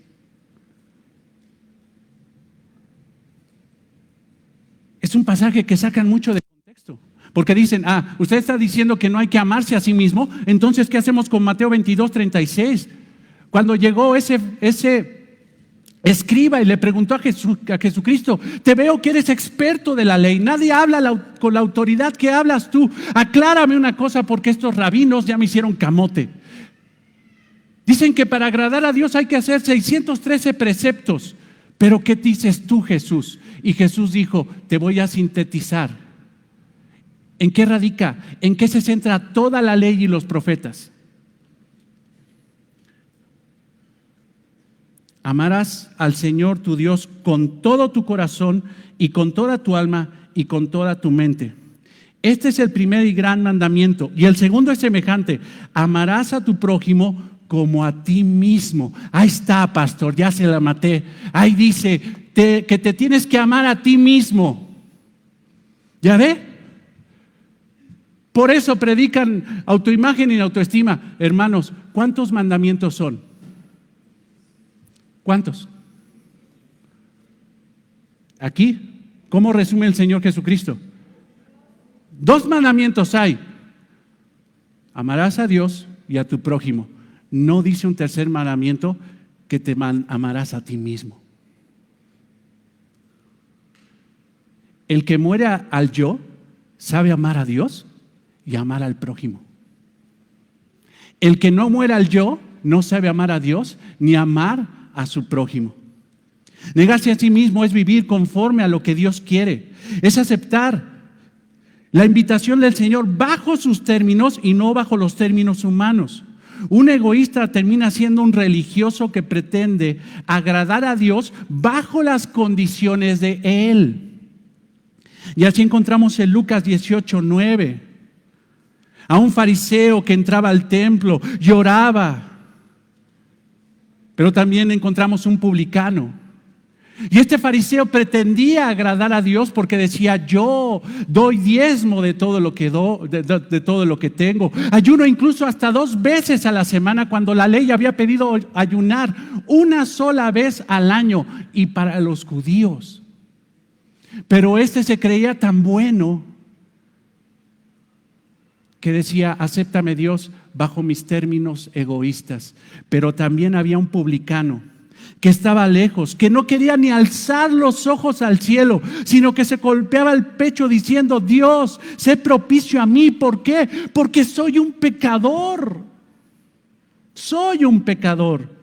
Speaker 2: Es un pasaje que sacan mucho de contexto, porque dicen, usted está diciendo que no hay que amarse a sí mismo, entonces ¿qué hacemos con Mateo 22:36? Cuando llegó ese escriba y le preguntó a Jesucristo, te veo que eres experto de la ley, nadie habla con la autoridad que hablas tú, aclárame una cosa porque estos rabinos ya me hicieron camote. Dicen que para agradar a Dios hay que hacer 613 preceptos, pero ¿qué dices tú, Jesús? Y Jesús dijo, te voy a sintetizar. ¿En qué radica? ¿En qué se centra toda la ley y los profetas? Amarás al Señor tu Dios con todo tu corazón y con toda tu alma y con toda tu mente. Este es el primer y gran mandamiento. Y el segundo es semejante. Amarás a tu prójimo como a ti mismo. Ahí está, pastor, ya se la maté. Ahí dice que te tienes que amar a ti mismo. ¿Ya ve? Por eso predican autoimagen y autoestima. Hermanos, ¿cuántos mandamientos son? ¿Cuántos? Aquí, ¿cómo resume el Señor Jesucristo? 2 mandamientos hay. Amarás a Dios y a tu prójimo. No dice un tercer mandamiento, que te amarás a ti mismo. El que muere al yo sabe amar a Dios y amar al prójimo. El que no muere al yo no sabe amar a Dios ni amar a su prójimo. Negarse a sí mismo es vivir conforme a lo que Dios quiere, es aceptar la invitación del Señor bajo sus términos y no bajo los términos humanos. Un egoísta termina siendo un religioso que pretende agradar a Dios bajo las condiciones de Él. Y así encontramos en Lucas 18:9 a un fariseo que entraba al templo, lloraba. Pero también encontramos un publicano. Y este fariseo pretendía agradar a Dios porque decía, yo doy diezmo de todo lo que de todo lo que tengo. Ayuno incluso hasta 2 veces a la semana, cuando la ley había pedido ayunar una sola vez al año y para los judíos. Pero este se creía tan bueno que decía, acéptame Dios bajo mis términos egoístas. Pero también había un publicano que estaba lejos, que no quería ni alzar los ojos al cielo, sino que se golpeaba el pecho diciendo, Dios, sé propicio a mí. ¿Por qué? Porque soy un pecador. Soy un pecador.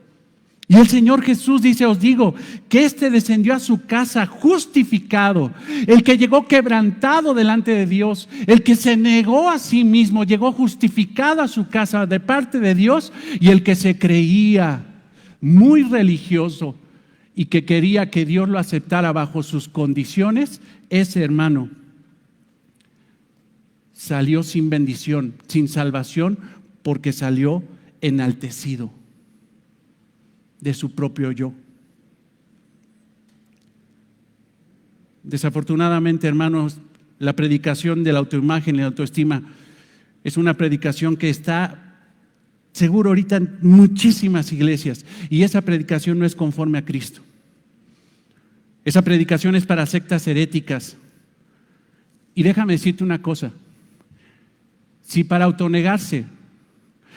Speaker 2: Y el Señor Jesús dice, os digo, que este descendió a su casa justificado, el que llegó quebrantado delante de Dios, el que se negó a sí mismo, llegó justificado a su casa de parte de Dios, y el que se creía muy religioso y que quería que Dios lo aceptara bajo sus condiciones, ese hermano salió sin bendición, sin salvación, porque salió enaltecido de su propio yo. Desafortunadamente, hermanos, la predicación de la autoimagen y la autoestima es una predicación que está seguro ahorita en muchísimas iglesias, y esa predicación no es conforme a Cristo. Esa predicación es para sectas heréticas. Y déjame decirte una cosa: si para autonegarse,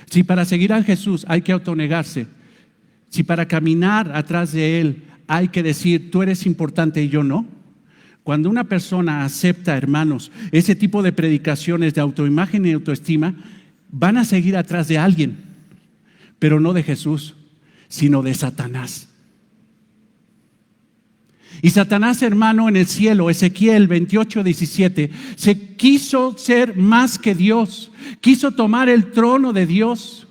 Speaker 2: si para seguir a Jesús hay que autonegarse, si para caminar atrás de Él hay que decir tú eres importante y yo no, cuando una persona acepta, hermanos, ese tipo de predicaciones de autoimagen y autoestima, van a seguir atrás de alguien, pero no de Jesús, sino de Satanás. Y Satanás, hermano, en el cielo, Ezequiel 28:17, se quiso ser más que Dios, quiso tomar el trono de Dios.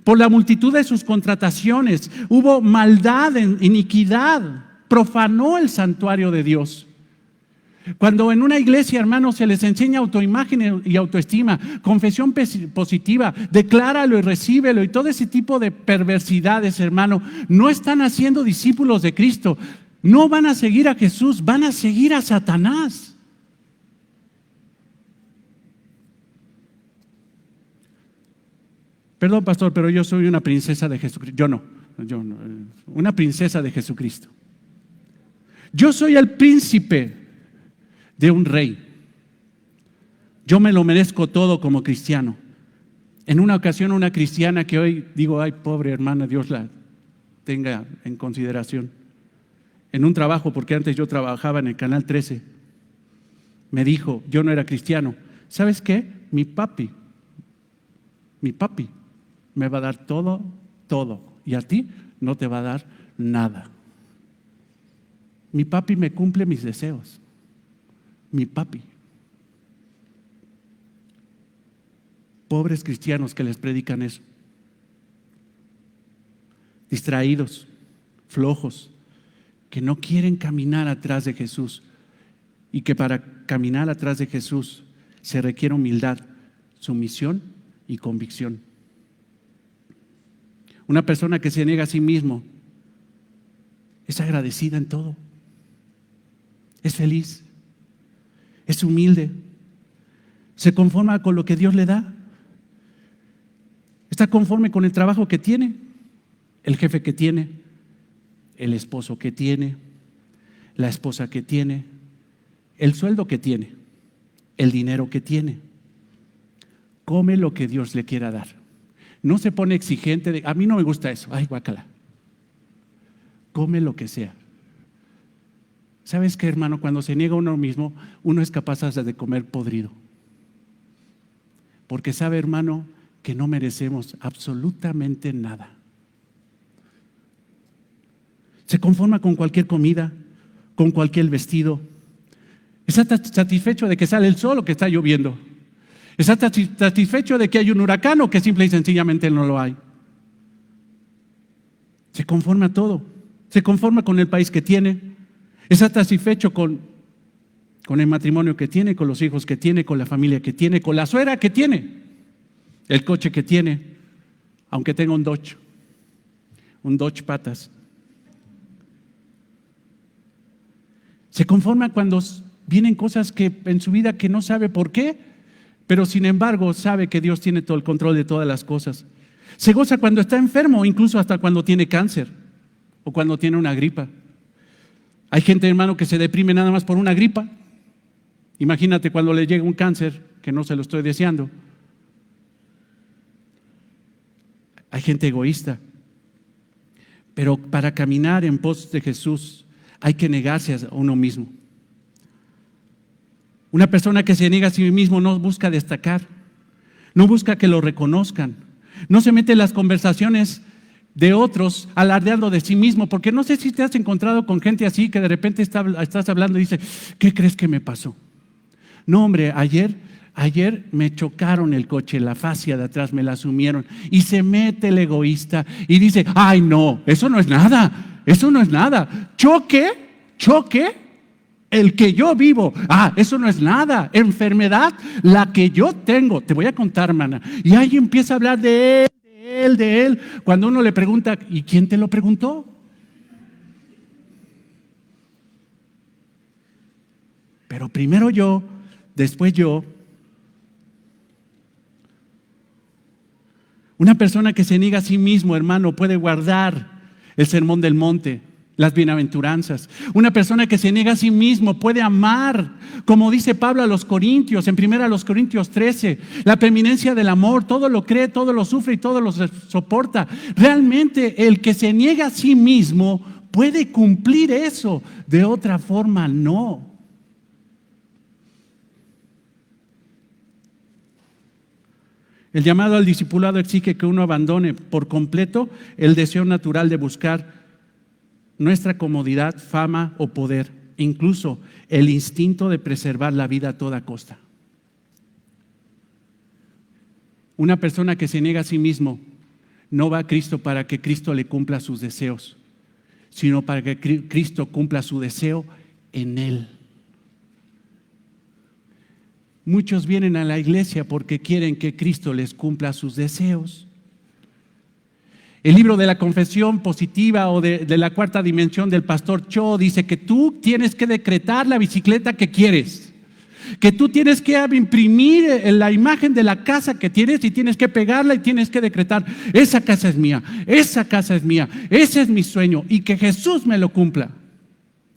Speaker 2: Por la multitud de sus contrataciones, hubo maldad, iniquidad, profanó el santuario de Dios. Cuando en una iglesia, hermano, se les enseña autoimagen y autoestima, confesión positiva, decláralo y recíbelo y todo ese tipo de perversidades, hermano, no están haciendo discípulos de Cristo. No van a seguir a Jesús, van a seguir a Satanás. Perdón, pastor, pero yo soy una princesa de Jesucristo. Yo no, una princesa de Jesucristo. Yo soy el príncipe de un rey. Yo me lo merezco todo como cristiano. En una ocasión, una cristiana que hoy digo, ay, pobre hermana, Dios la tenga en consideración, en un trabajo, porque antes yo trabajaba en el Canal 13, me dijo, yo no era cristiano, ¿sabes qué? Mi papi me va a dar todo, y a ti no te va a dar nada. Mi papi me cumple mis deseos. Mi papi. Pobres cristianos que les predican eso. Distraídos, flojos, que no quieren caminar atrás de Jesús, y que para caminar atrás de Jesús se requiere humildad, sumisión y convicción. Una persona que se niega a sí mismo es agradecida en todo, es feliz, es humilde, se conforma con lo que Dios le da, está conforme con el trabajo que tiene, el jefe que tiene, el esposo que tiene, la esposa que tiene, el sueldo que tiene, el dinero que tiene. Come lo que Dios le quiera dar. No se pone exigente de, a mí no me gusta eso, ay, guácala. Come lo que sea. ¿Sabes qué, hermano? Cuando se niega a uno mismo, uno es capaz hasta de comer podrido. Porque sabe, hermano, que no merecemos absolutamente nada. Se conforma con cualquier comida, con cualquier vestido. Está satisfecho de que sale el sol o que está lloviendo. Está satisfecho de que hay un huracán o que simple y sencillamente no lo hay. Se conforma a todo. Se conforma con el país que tiene. Está satisfecho con el matrimonio que tiene, con los hijos que tiene, con la familia que tiene, con la suegra que tiene, el coche que tiene, aunque tenga un Dodge patas. Se conforma cuando vienen cosas que en su vida que no sabe por qué, pero sin embargo sabe que Dios tiene todo el control de todas las cosas. Se goza cuando está enfermo, incluso hasta cuando tiene cáncer o cuando tiene una gripa. Hay gente, hermano, que se deprime nada más por una gripa. Imagínate cuando le llega un cáncer, que no se lo estoy deseando. Hay gente egoísta. Pero para caminar en pos de Jesús hay que negarse a uno mismo. Una persona que se niega a sí mismo no busca destacar, no busca que lo reconozcan, no se mete en las conversaciones de otros alardeando de sí mismo, porque no sé si te has encontrado con gente así que de repente estás hablando y dice, ¿qué crees que me pasó? No, hombre, ayer me chocaron el coche, la fascia de atrás me la sumieron, y se mete el egoísta y dice, ay no, eso no es nada, choque, el que yo vivo, eso no es nada, enfermedad, la que yo tengo, te voy a contar, hermana, y ahí empieza a hablar de él, cuando uno le pregunta, ¿y quién te lo preguntó? Pero primero yo, después yo. Una persona que se niega a sí mismo, hermano, puede guardar el sermón del monte, las bienaventuranzas. Una persona que se niega a sí mismo puede amar, como dice Pablo a los Corintios, en 1 Corintios 13, la preeminencia del amor, todo lo cree, todo lo sufre y todo lo soporta. Realmente el que se niega a sí mismo puede cumplir eso, de otra forma no. El llamado al discipulado exige que uno abandone por completo el deseo natural de buscar nuestra comodidad, fama o poder, incluso el instinto de preservar la vida a toda costa. Una persona que se niega a sí mismo no va a Cristo para que Cristo le cumpla sus deseos, sino para que Cristo cumpla su deseo en él. Muchos vienen a la iglesia porque quieren que Cristo les cumpla sus deseos. El libro de la confesión positiva o de la cuarta dimensión del pastor Cho dice que tú tienes que decretar la bicicleta que quieres, que tú tienes que imprimir la imagen de la casa que tienes y tienes que pegarla y tienes que decretar: esa casa es mía, esa casa es mía, ese es mi sueño, y que Jesús me lo cumpla.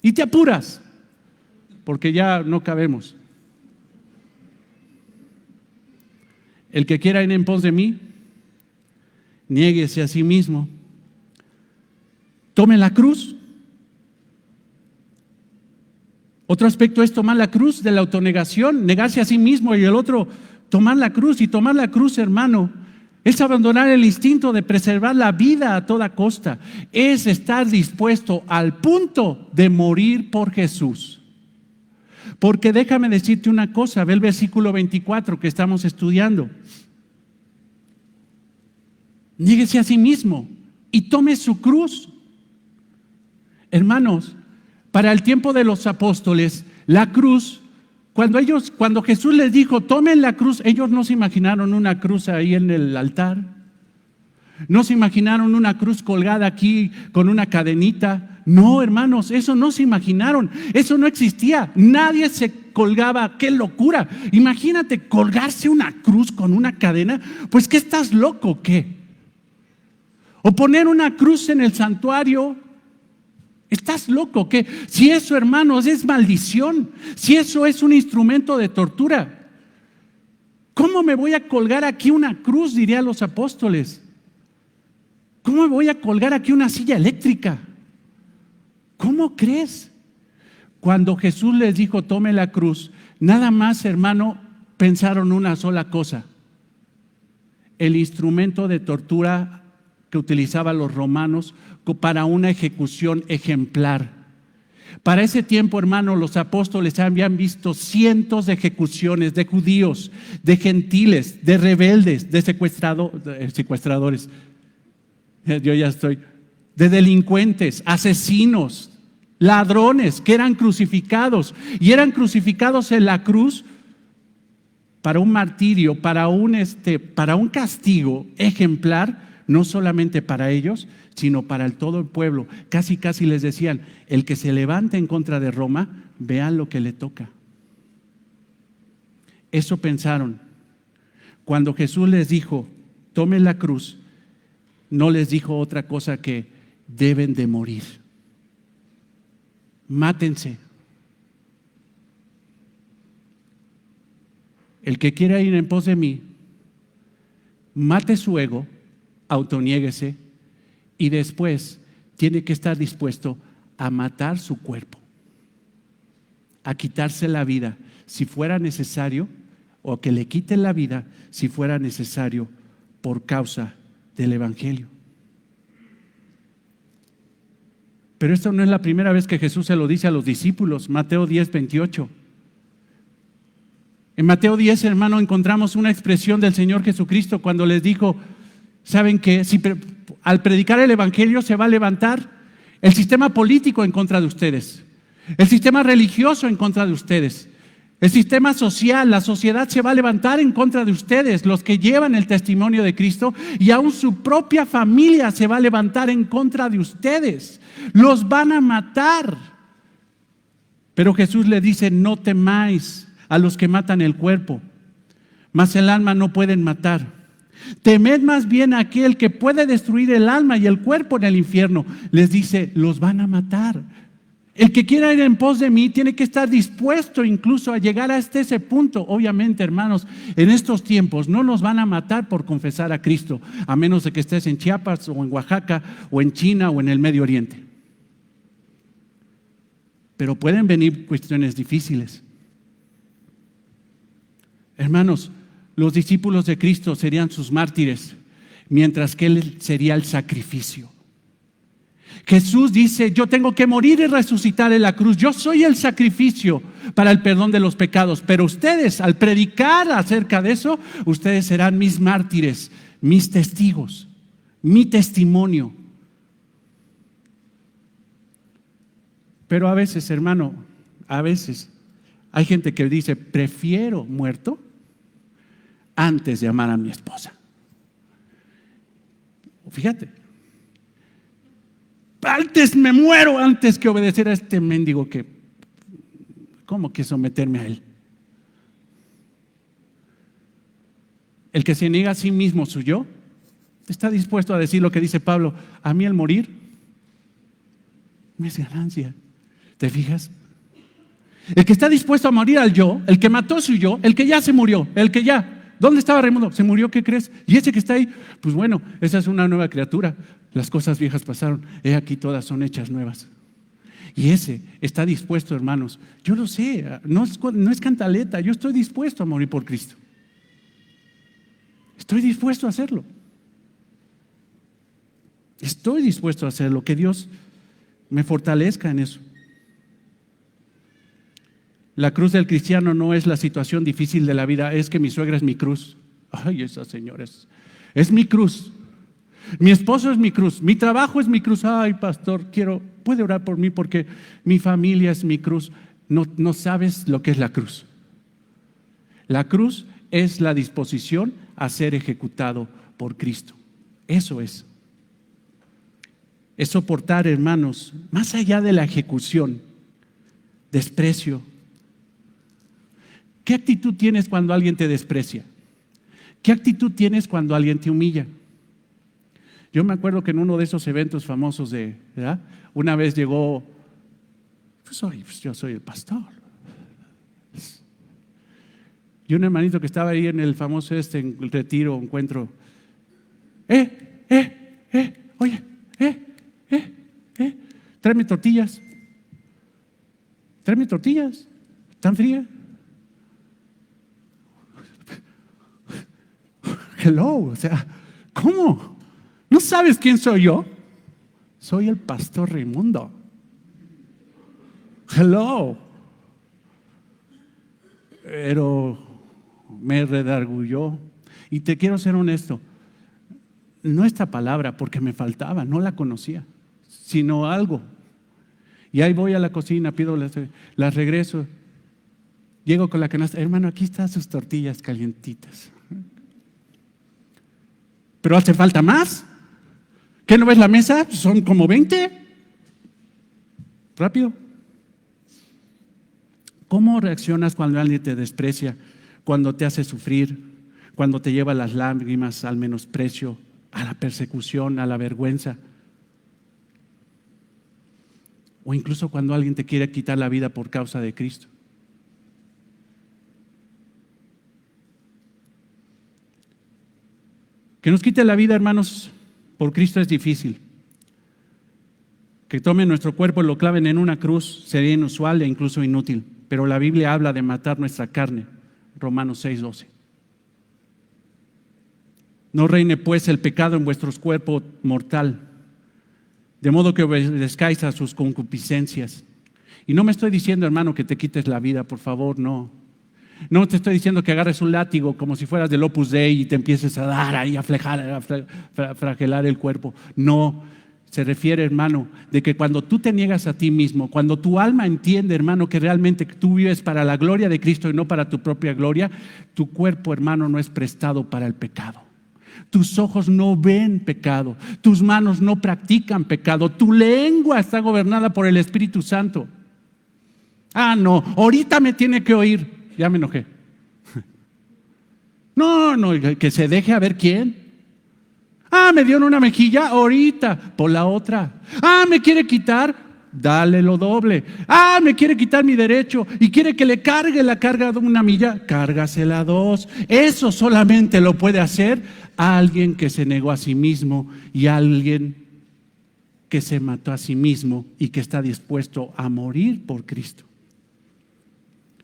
Speaker 2: Y te apuras porque ya no cabemos. El que quiera ir en pos de mí, niéguese a sí mismo, tome la cruz. Otro aspecto es tomar la cruz de la autonegación, negarse a sí mismo, y el otro, tomar la cruz. Y tomar la cruz, hermano, es abandonar el instinto de preservar la vida a toda costa, es estar dispuesto al punto de morir por Jesús. Porque déjame decirte una cosa, ve el versículo 24 que estamos estudiando. Niéguese a sí mismo y tome su cruz. Hermanos, para el tiempo de los apóstoles, la cruz, cuando Jesús les dijo, tomen la cruz, ellos no se imaginaron una cruz ahí en el altar. No se imaginaron una cruz colgada aquí con una cadenita. No, hermanos, eso no se imaginaron. Eso no existía. Nadie se colgaba. ¡Qué locura! Imagínate colgarse una cruz con una cadena. Pues, ¿qué estás loco? ¿Qué? O poner una cruz en el santuario. ¿Estás loco? ¿Qué? Si eso, hermanos, es maldición. Si eso es un instrumento de tortura. ¿Cómo me voy a colgar aquí una cruz? Dirían los apóstoles. ¿Cómo me voy a colgar aquí una silla eléctrica? ¿Cómo crees? Cuando Jesús les dijo, tome la cruz, nada más, hermano, pensaron una sola cosa: el instrumento de tortura que utilizaban los romanos para una ejecución ejemplar. Para ese tiempo, hermano, los apóstoles habían visto cientos de ejecuciones de judíos, de gentiles, de rebeldes, de secuestradores. Yo ya estoy. De delincuentes, asesinos, ladrones que eran crucificados, y eran crucificados en la cruz para un martirio, para un castigo ejemplar, no solamente para ellos, sino para todo el pueblo. Casi les decían: el que se levante en contra de Roma, vean lo que le toca. Eso pensaron. Cuando Jesús les dijo, tomen la cruz, no les dijo otra cosa que deben de morir. Mátense. El que quiera ir en pos de mí, mate su ego, autoniéguese, y después tiene que estar dispuesto a matar su cuerpo, a quitarse la vida si fuera necesario, o que le quiten la vida si fuera necesario por causa del Evangelio. Pero esto no es la primera vez que Jesús se lo dice a los discípulos. Mateo 10, 28. En Mateo 10, hermano, encontramos una expresión del Señor Jesucristo cuando les dijo: ¿saben qué? Al predicar el Evangelio se va a levantar el sistema político en contra de ustedes, el sistema religioso en contra de ustedes, el sistema social, la sociedad se va a levantar en contra de ustedes, los que llevan el testimonio de Cristo, y aún su propia familia se va a levantar en contra de ustedes. Los van a matar. Pero Jesús le dice: no temáis, a los que matan el cuerpo, mas el alma no pueden matar. Temed más bien a aquel que puede destruir el alma y el cuerpo en el infierno. Les dice, los van a matar. El que quiera ir en pos de mí tiene que estar dispuesto incluso a llegar hasta ese punto. Obviamente, hermanos, en estos tiempos no nos van a matar por confesar a Cristo, a menos de que estés en Chiapas o en Oaxaca o en China o en el Medio Oriente. Pero pueden venir cuestiones difíciles. Hermanos, los discípulos de Cristo serían sus mártires, mientras que Él sería el sacrificio. Jesús dice, yo tengo que morir y resucitar en la cruz. Yo soy el sacrificio para el perdón de los pecados. Pero ustedes, al predicar acerca de eso, ustedes serán mis mártires, mis testigos, mi testimonio. Pero a veces, hermano, a veces hay gente que dice, prefiero muerto antes de amar a mi esposa. Fíjate, antes me muero antes que obedecer a este mendigo que, ¿cómo que someterme a él? El que se niega a sí mismo su yo, está dispuesto a decir lo que dice Pablo, a mí el morir me es ganancia. ¿Te fijas? El que está dispuesto a morir al yo, el que mató su yo, el que ya se murió, el que ya, ¿dónde estaba Raimundo? Se murió, ¿qué crees? Y ese que está ahí, pues bueno, esa es una nueva criatura. Las cosas viejas pasaron, he aquí todas son hechas nuevas. Y ese está dispuesto, hermanos. Yo lo sé, no es cantaleta, yo estoy dispuesto a morir por Cristo. Estoy dispuesto a hacerlo. Estoy dispuesto a hacerlo, que Dios me fortalezca en eso. La cruz del cristiano no es la situación difícil de la vida, es que mi suegra es mi cruz. Ay, esa señora es mi cruz. Mi esposo es mi cruz, mi trabajo es mi cruz. Ay, pastor, puede orar por mí porque mi familia es mi cruz. No sabes lo que es la cruz. La cruz es la disposición a ser ejecutado por Cristo. Eso es. Es soportar, hermanos, más allá de la ejecución, desprecio. ¿Qué actitud tienes cuando alguien te desprecia? ¿Qué actitud tienes cuando alguien te humilla? Yo me acuerdo que en uno de esos eventos famosos ¿verdad? Una vez llegó, yo soy el pastor. Y un hermanito que estaba ahí en el famoso en el retiro, encuentro, oye, tráeme tortillas. ¿Están frías? Hello, o sea, ¿cómo? ¿No sabes quién soy yo? Soy el pastor Raimundo. Hello. Pero me redarguyó. Y te quiero ser honesto, no esta palabra porque me faltaba, no la conocía, sino algo. Y ahí voy a la cocina, pido las regreso, llego con la canasta, hermano, aquí están sus tortillas calientitas. Pero hace falta más. ¿Qué no ves la mesa? Son como 20. Rápido. ¿Cómo reaccionas cuando alguien te desprecia, cuando te hace sufrir, cuando te lleva las lágrimas al menosprecio, a la persecución, a la vergüenza? O incluso cuando alguien te quiere quitar la vida por causa de Cristo. Que nos quite la vida, hermanos, por Cristo es difícil. Que tomen nuestro cuerpo y lo claven en una cruz sería inusual e incluso inútil. Pero la Biblia habla de matar nuestra carne. Romanos 6:12. No reine pues el pecado en vuestros cuerpos mortal, de modo que obedezcáis a sus concupiscencias. Y no me estoy diciendo, hermano, que te quites la vida, por favor, no. No te estoy diciendo que agarres un látigo como si fueras del Opus Dei y te empieces a dar ahí, a flagelar el cuerpo. No, se refiere, hermano, de que cuando tú te niegas a ti mismo, cuando tu alma entiende, hermano, que realmente tú vives para la gloria de Cristo y no para tu propia gloria, tu cuerpo, hermano, no es prestado para el pecado. Tus ojos no ven pecado, tus manos no practican pecado, tu lengua está gobernada por el Espíritu Santo. Ah, no, ahorita me tiene que oír. Ya me enojé. No, que se deje a ver quién. Me dieron una mejilla, ahorita, por la otra. Me quiere quitar, dale lo doble. Me quiere quitar mi derecho y quiere que le cargue la carga de una milla, cárgasela 2. Eso solamente lo puede hacer alguien que se negó a sí mismo y alguien que se mató a sí mismo y que está dispuesto a morir por Cristo.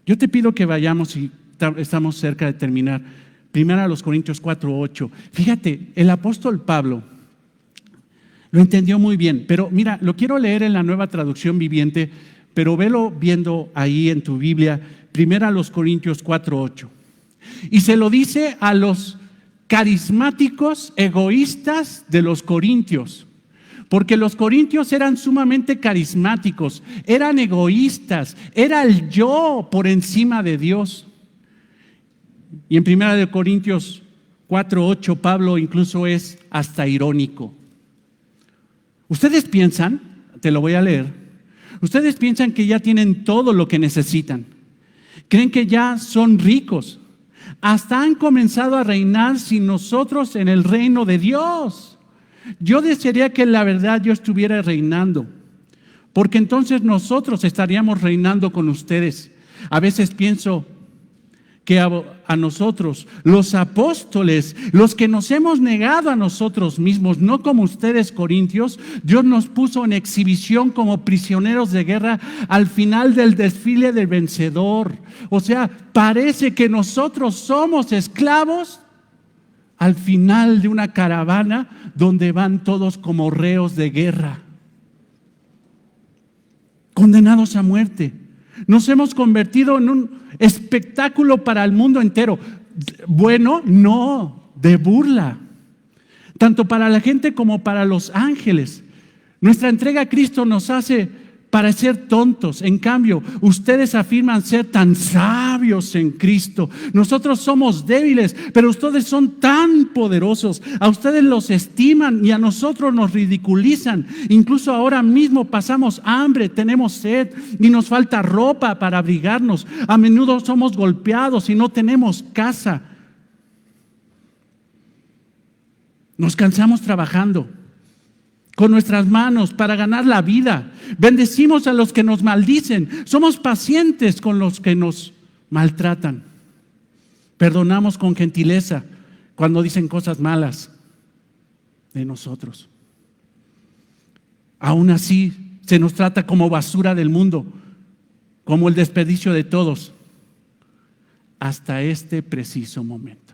Speaker 2: Yo te pido que vayamos, y estamos cerca de terminar, primero a los Corintios 4:8. Fíjate, el apóstol Pablo lo entendió muy bien, pero mira, lo quiero leer en la Nueva Traducción Viviente, pero velo viendo ahí en tu Biblia, primero a los Corintios 4:8. Y se lo dice a los carismáticos egoístas de los corintios, porque los corintios eran sumamente carismáticos, eran egoístas, era el yo por encima de Dios. Y en 1 Corintios 4:8 Pablo incluso es hasta irónico. Ustedes piensan, te lo voy a leer, ustedes piensan que ya tienen todo lo que necesitan, creen que ya son ricos, hasta han comenzado a reinar sin nosotros en el reino de Dios. Yo desearía que la verdad yo estuviera reinando, porque entonces nosotros estaríamos reinando con ustedes. A veces pienso que a nosotros, los apóstoles, los que nos hemos negado a nosotros mismos, no como ustedes corintios, Dios nos puso en exhibición como prisioneros de guerra al final del desfile del vencedor. O sea, parece que nosotros somos esclavos al final de una caravana donde van todos como reos de guerra, condenados a muerte. Nos hemos convertido en un espectáculo para el mundo entero. Bueno, no, de burla, tanto para la gente como para los ángeles. Nuestra entrega a Cristo nos hace parecer tontos. En cambio, ustedes afirman ser tan sabios en Cristo. Nosotros somos débiles, pero ustedes son tan poderosos. A ustedes los estiman y a nosotros nos ridiculizan. Incluso ahora mismo pasamos hambre, tenemos sed y nos falta ropa para abrigarnos. A menudo somos golpeados y no tenemos casa. Nos cansamos trabajando con nuestras manos para ganar la vida. Bendecimos a los que nos maldicen. Somos pacientes con los que nos maltratan. Perdonamos con gentileza cuando dicen cosas malas de nosotros. Aún así, se nos trata como basura del mundo, como el desperdicio de todos, hasta este preciso momento.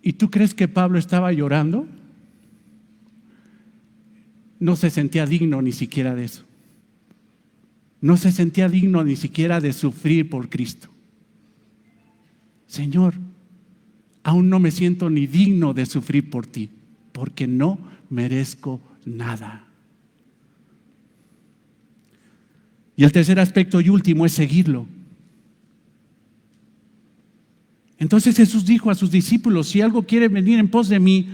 Speaker 2: ¿Y tú crees que Pablo estaba llorando? No se sentía digno ni siquiera de eso. No se sentía digno ni siquiera de sufrir por Cristo. Señor, aún no me siento ni digno de sufrir por ti, porque no merezco nada. Y el tercer aspecto y último es seguirlo. Entonces Jesús dijo a sus discípulos: si algo quiere venir en pos de mí,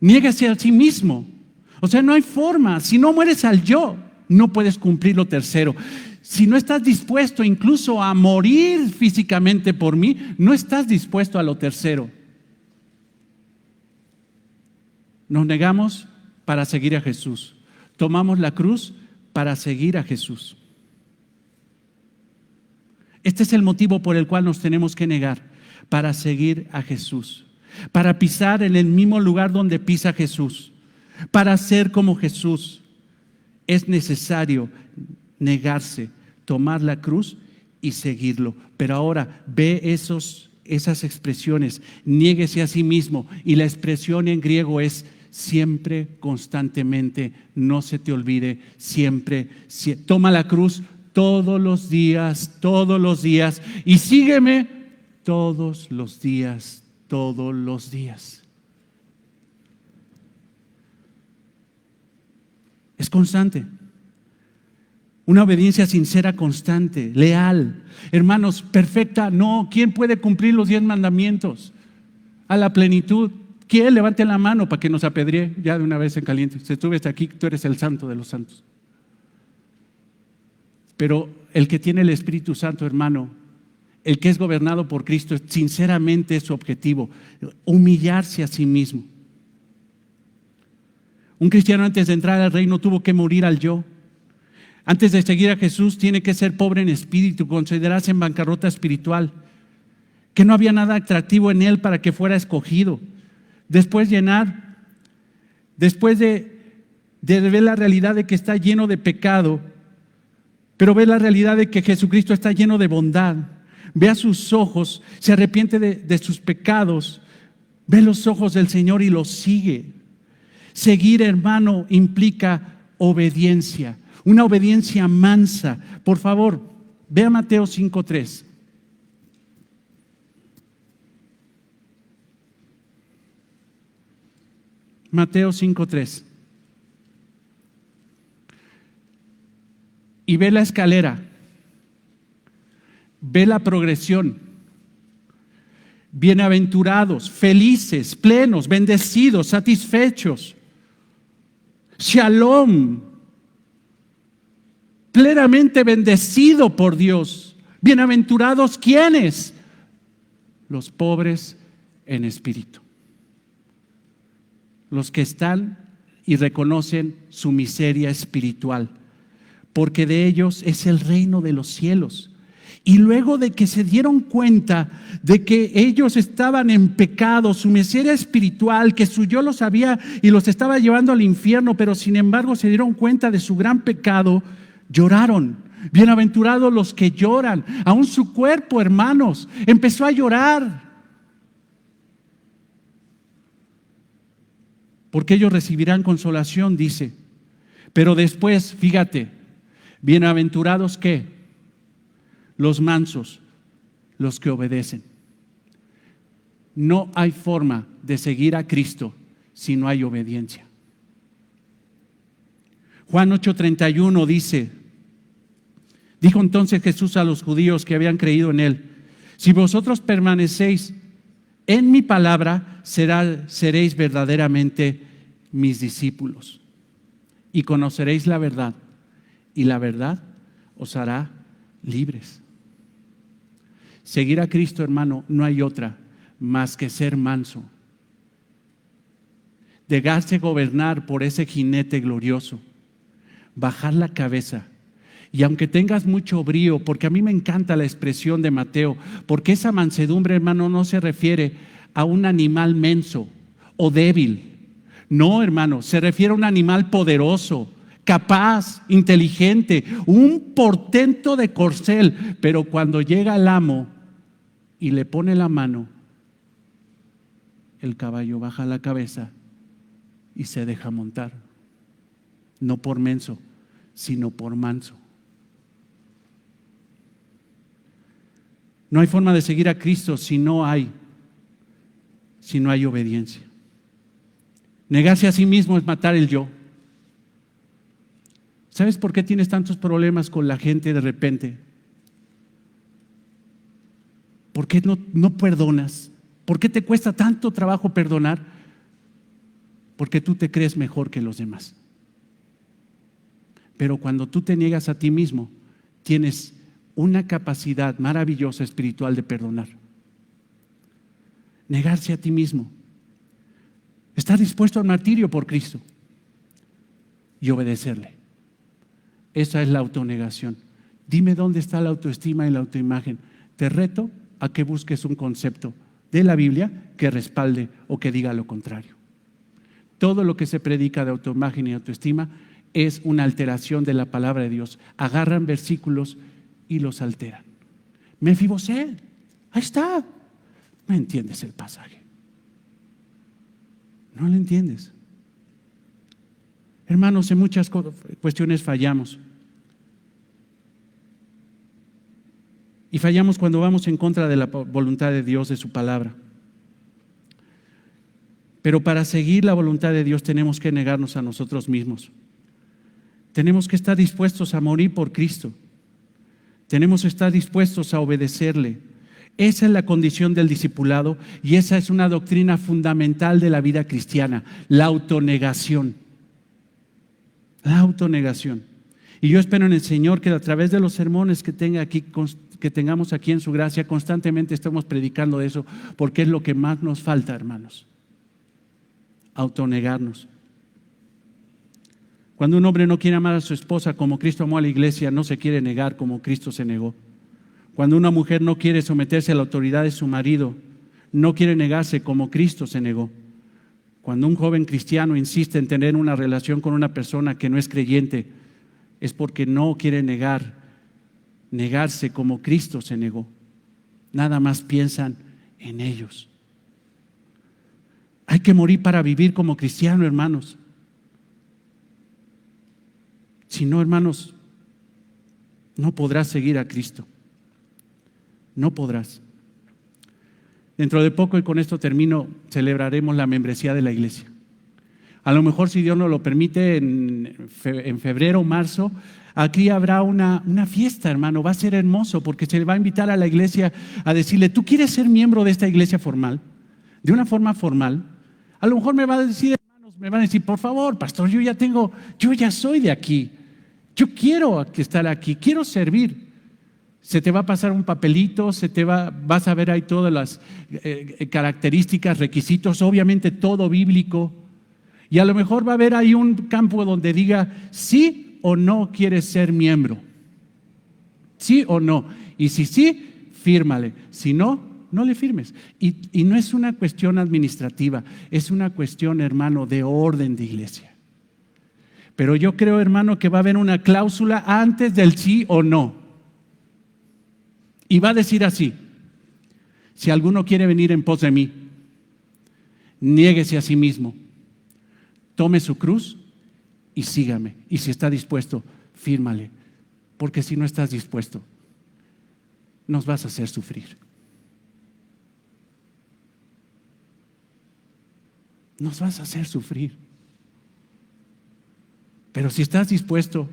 Speaker 2: niégase a sí mismo. O sea, no hay forma. Si no mueres al yo, no puedes cumplir lo tercero. Si no estás dispuesto incluso a morir físicamente por mí, no estás dispuesto a lo tercero. Nos negamos para seguir a Jesús. Tomamos la cruz para seguir a Jesús. Este es el motivo por el cual nos tenemos que negar, para seguir a Jesús, para pisar en el mismo lugar donde pisa Jesús, para ser como Jesús. Es necesario negarse, tomar la cruz y seguirlo. Pero ahora ve esas expresiones: niéguese a sí mismo, y la expresión en griego es siempre, constantemente. No se te olvide, siempre. Toma la cruz todos los días, y sígueme todos los días, todos los días. Es constante. Una obediencia sincera, constante, leal. Hermanos, perfecta, no. ¿Quién puede cumplir los 10 mandamientos a la plenitud? ¿Quién? Levante la mano para que nos apedree ya de una vez en caliente. Si tú ves aquí, tú eres el santo de los santos. Pero el que tiene el Espíritu Santo, hermano, el que es gobernado por Cristo, sinceramente es su objetivo, humillarse a sí mismo. Un cristiano antes de entrar al reino tuvo que morir al yo. Antes de seguir a Jesús tiene que ser pobre en espíritu, considerarse en bancarrota espiritual, que no había nada atractivo en él para que fuera escogido. Después de ver la realidad de que está lleno de pecado, pero ve la realidad de que Jesucristo está lleno de bondad, ve a sus ojos, se arrepiente de sus pecados, ve los ojos del Señor y los sigue. Seguir, hermano, implica obediencia, una obediencia mansa. Por favor, ve a Mateo 5:3. Mateo 5:3. Y ve la escalera, ve la progresión. Bienaventurados, felices, plenos, bendecidos, satisfechos. Shalom, plenamente bendecido por Dios. Bienaventurados, ¿quiénes? Los pobres en espíritu. Los que están y reconocen su miseria espiritual, porque de ellos es el reino de los cielos. Y luego de que se dieron cuenta de que ellos estaban en pecado, su miseria espiritual, que su yo los había y los estaba llevando al infierno, pero sin embargo se dieron cuenta de su gran pecado, lloraron. Bienaventurados los que lloran. Aún su cuerpo, hermanos, empezó a llorar. Porque ellos recibirán consolación, dice. Pero después, fíjate, bienaventurados ¿qué? Los mansos, los que obedecen. No hay forma de seguir a Cristo si no hay obediencia. Juan 8:31 dijo entonces Jesús a los judíos que habían creído en él: si vosotros permanecéis en mi palabra, seréis verdaderamente mis discípulos y conoceréis la verdad, y la verdad os hará libres. Seguir a Cristo, hermano, no hay otra más que ser manso, dejarse gobernar por ese jinete glorioso, bajar la cabeza. Y aunque tengas mucho brío, porque a mí me encanta la expresión de Mateo, porque esa mansedumbre, hermano, no se refiere a un animal menso o débil. No, hermano, se refiere a un animal poderoso, capaz, inteligente, un portento de corcel. Pero cuando llega el amo y le pone la mano, el caballo baja la cabeza y se deja montar. No por menso, sino por manso. No hay forma de seguir a Cristo si no hay obediencia. Negarse a sí mismo es matar el yo. ¿Sabes por qué tienes tantos problemas con la gente de repente? ¿Por qué no perdonas? ¿Por qué te cuesta tanto trabajo perdonar? Porque tú te crees mejor que los demás. Pero cuando tú te niegas a ti mismo, tienes una capacidad maravillosa espiritual de perdonar. Negarse a ti mismo. Estar dispuesto al martirio por Cristo y obedecerle. Esa es la autonegación. Dime dónde está la autoestima y la autoimagen. Te reto a que busques un concepto de la Biblia que respalde o que diga lo contrario. Todo lo que se predica de autoimagen y autoestima es una alteración de la palabra de Dios. Agarran versículos y los alteran. Mefiboset, ahí está. No entiendes el pasaje. No lo entiendes. Hermanos, en muchas cuestiones fallamos. Y fallamos cuando vamos en contra de la voluntad de Dios, de su palabra. Pero para seguir la voluntad de Dios tenemos que negarnos a nosotros mismos. Tenemos que estar dispuestos a morir por Cristo. Tenemos que estar dispuestos a obedecerle. Esa es la condición del discipulado y esa es una doctrina fundamental de la vida cristiana, la autonegación. La autonegación. Y yo espero en el Señor que a través de los sermones que tengamos aquí en su gracia, constantemente estemos predicando de eso, porque es lo que más nos falta, hermanos. Autonegarnos. Cuando un hombre no quiere amar a su esposa como Cristo amó a la iglesia, no se quiere negar como Cristo se negó. Cuando una mujer no quiere someterse a la autoridad de su marido, no quiere negarse como Cristo se negó. Cuando un joven cristiano insiste en tener una relación con una persona que no es creyente, es porque no quiere negarse como Cristo se negó. Nada más piensan en ellos. Hay que morir para vivir como cristiano, hermanos. Si no, hermanos, no podrás seguir a Cristo. No podrás. Dentro de poco, y con esto termino, celebraremos la membresía de la iglesia. A lo mejor, si Dios nos lo permite, en febrero o marzo, aquí habrá una fiesta, hermano. Va a ser hermoso porque se le va a invitar a la iglesia a decirle: ¿tú quieres ser miembro de esta iglesia formal? De una forma formal. A lo mejor me va a decir, hermanos, me van a decir: por favor, pastor, yo ya soy de aquí. Yo quiero estar aquí, quiero servir. Se te va a pasar un papelito, vas a ver ahí todas las características, requisitos, obviamente todo bíblico. Y a lo mejor va a haber ahí un campo donde diga sí o no quieres ser miembro. Sí o no. Y si sí, fírmale. Si no, no le firmes. Y no es una cuestión administrativa, es una cuestión, hermano, de orden de iglesia. Pero yo creo, hermano, que va a haber una cláusula antes del sí o no. Y va a decir así: si alguno quiere venir en pos de mí, niéguese a sí mismo, tome su cruz y sígame. Y si está dispuesto, fírmale. Porque si no estás dispuesto, nos vas a hacer sufrir. Nos vas a hacer sufrir. Pero si estás dispuesto,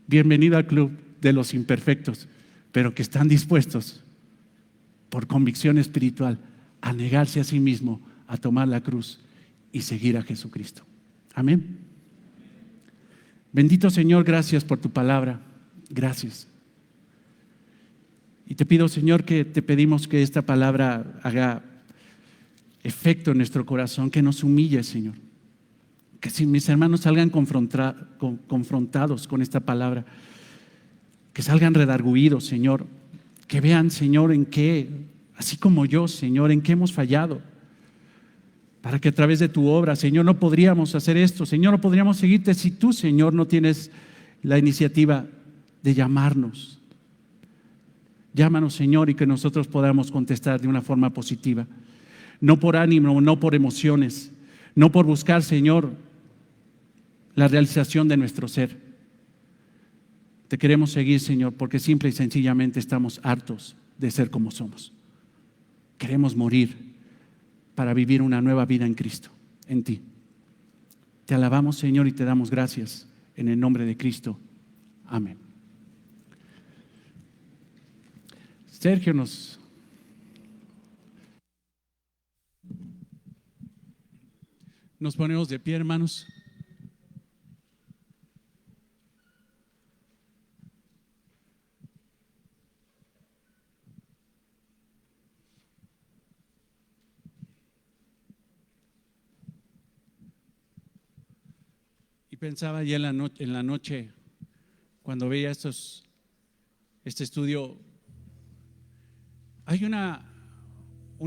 Speaker 2: bienvenido al club de los imperfectos, pero que están dispuestos por convicción espiritual a negarse a sí mismo, a tomar la cruz y seguir a Jesucristo. Amén. Bendito Señor, gracias por tu palabra. Gracias. Y te pido, Señor, que te pedimos que esta palabra haga efecto en nuestro corazón, que nos humille, Señor. Que si mis hermanos salgan confrontados con esta palabra, que salgan redarguidos, Señor, que vean, Señor, en qué, así como yo, Señor, en qué hemos fallado, para que a través de tu obra, Señor, no podríamos hacer esto, Señor, no podríamos seguirte si tú, Señor, no tienes la iniciativa de llamarnos. Llámanos, Señor, y que nosotros podamos contestar de una forma positiva, no por ánimo, no por emociones, no por buscar, Señor, la realización de nuestro ser. Te queremos seguir, Señor, porque simple y sencillamente estamos hartos de ser como somos. Queremos morir para vivir una nueva vida en Cristo, en ti. Te alabamos, Señor, y te damos gracias en el nombre de Cristo. Amén. Sergio nos ponemos de pie, hermanos. Y pensaba ya en la noche, cuando veía este estudio, hay una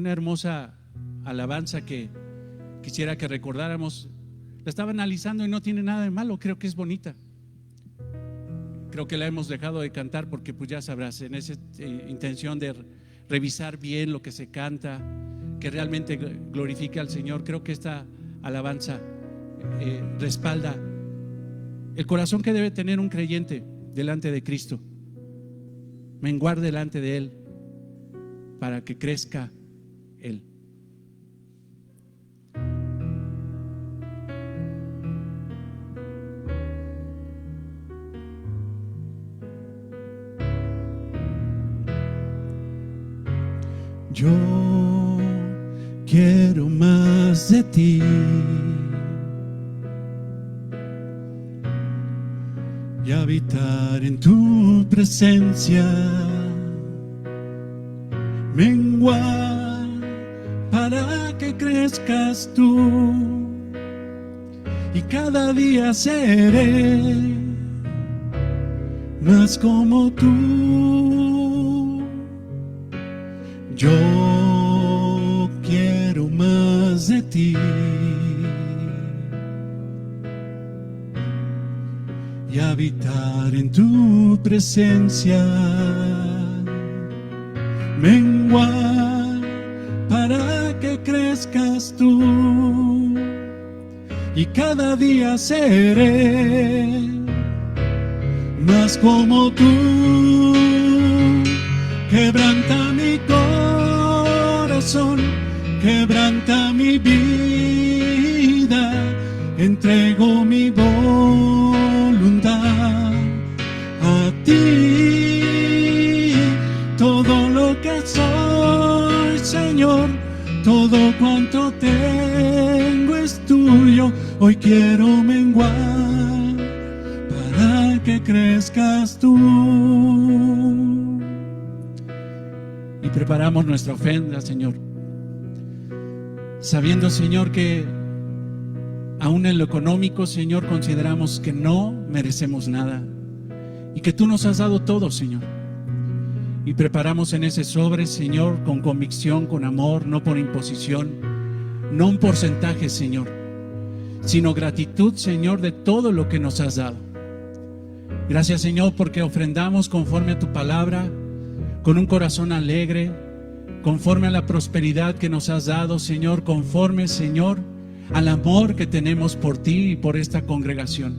Speaker 2: hermosa alabanza que quisiera que recordáramos. La estaba analizando y no tiene nada de malo, creo que es bonita. Creo que la hemos dejado de cantar porque pues ya sabrás, en esa intención de revisar bien lo que se canta, que realmente glorifique al Señor. Creo que esta alabanza respalda el corazón que debe tener un creyente delante de Cristo, menguar delante de Él para que crezca Él.
Speaker 3: Yo quiero más de ti. y habitar en tu presencia. Menguar para que crezcas tú, y cada día seré más como tú. Yo quiero más de ti, y habitar en tu presencia. Menguar para que crezcas tú, y cada día seré más como tú. Quebranta mi corazón, quebranta mi vida, entrego mi voluntad a ti. Todo lo que soy, Señor, todo cuanto tengo es tuyo. Hoy quiero menguar para que crezcas tú.
Speaker 2: Y preparamos nuestra ofrenda, Señor, sabiendo, Señor, que aún en lo económico, Señor, consideramos que no merecemos nada y que tú nos has dado todo, Señor. Y preparamos en ese sobre, Señor, con convicción, con amor, no por imposición, no un porcentaje, Señor, sino gratitud, Señor, de todo lo que nos has dado. Gracias, Señor, porque ofrendamos conforme a tu palabra, con un corazón alegre, conforme a la prosperidad que nos has dado, Señor, conforme, Señor, al amor que tenemos por ti y por esta congregación.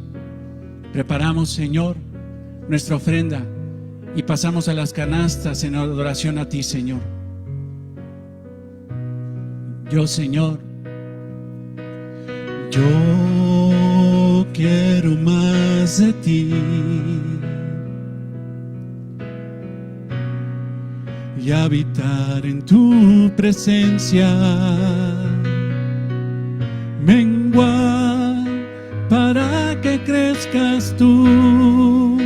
Speaker 2: Preparamos, Señor, nuestra ofrenda y pasamos a las canastas en adoración a ti, Señor. Yo, Señor,
Speaker 3: yo quiero más de ti, y habitar en tu presencia. Menguar para que crezcas tú,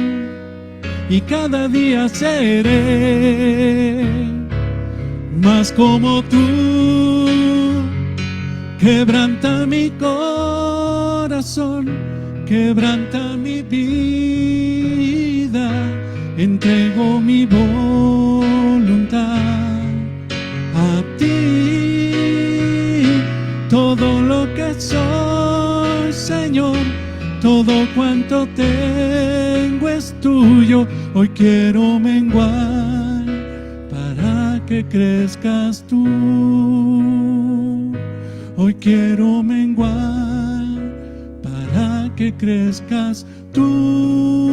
Speaker 3: y cada día seré más como tú. Quebranta mi corazón, quebranta mi vida, entrego mi voluntad a ti. Todo lo que soy, Señor, todo cuanto tengo es tuyo. Hoy quiero menguar para que crezcas tú. Hoy quiero menguar para que crezcas tú.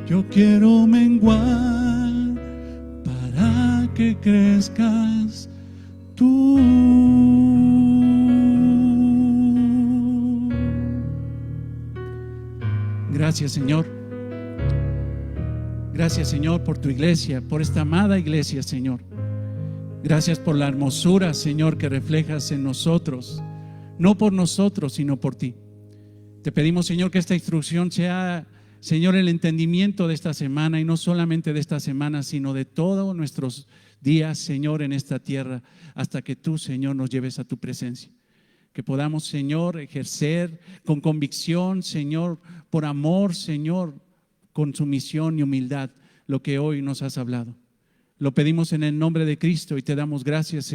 Speaker 3: Yo quiero menguar para que crezcas tú.
Speaker 2: gracias, Señor. Gracias, Señor, por tu iglesia, por esta amada iglesia, Señor. Gracias por la hermosura, Señor, que reflejas en nosotros, no por nosotros, sino por ti. Te pedimos, Señor, que esta instrucción sea, Señor, el entendimiento de esta semana, y no solamente de esta semana, sino de todos nuestros días, Señor, en esta tierra, hasta que tú, Señor, nos lleves a tu presencia. Que podamos, Señor, ejercer con convicción, Señor, por amor, Señor, con sumisión y humildad, lo que hoy nos has hablado. Lo pedimos en el nombre de Cristo y te damos gracias, Señor.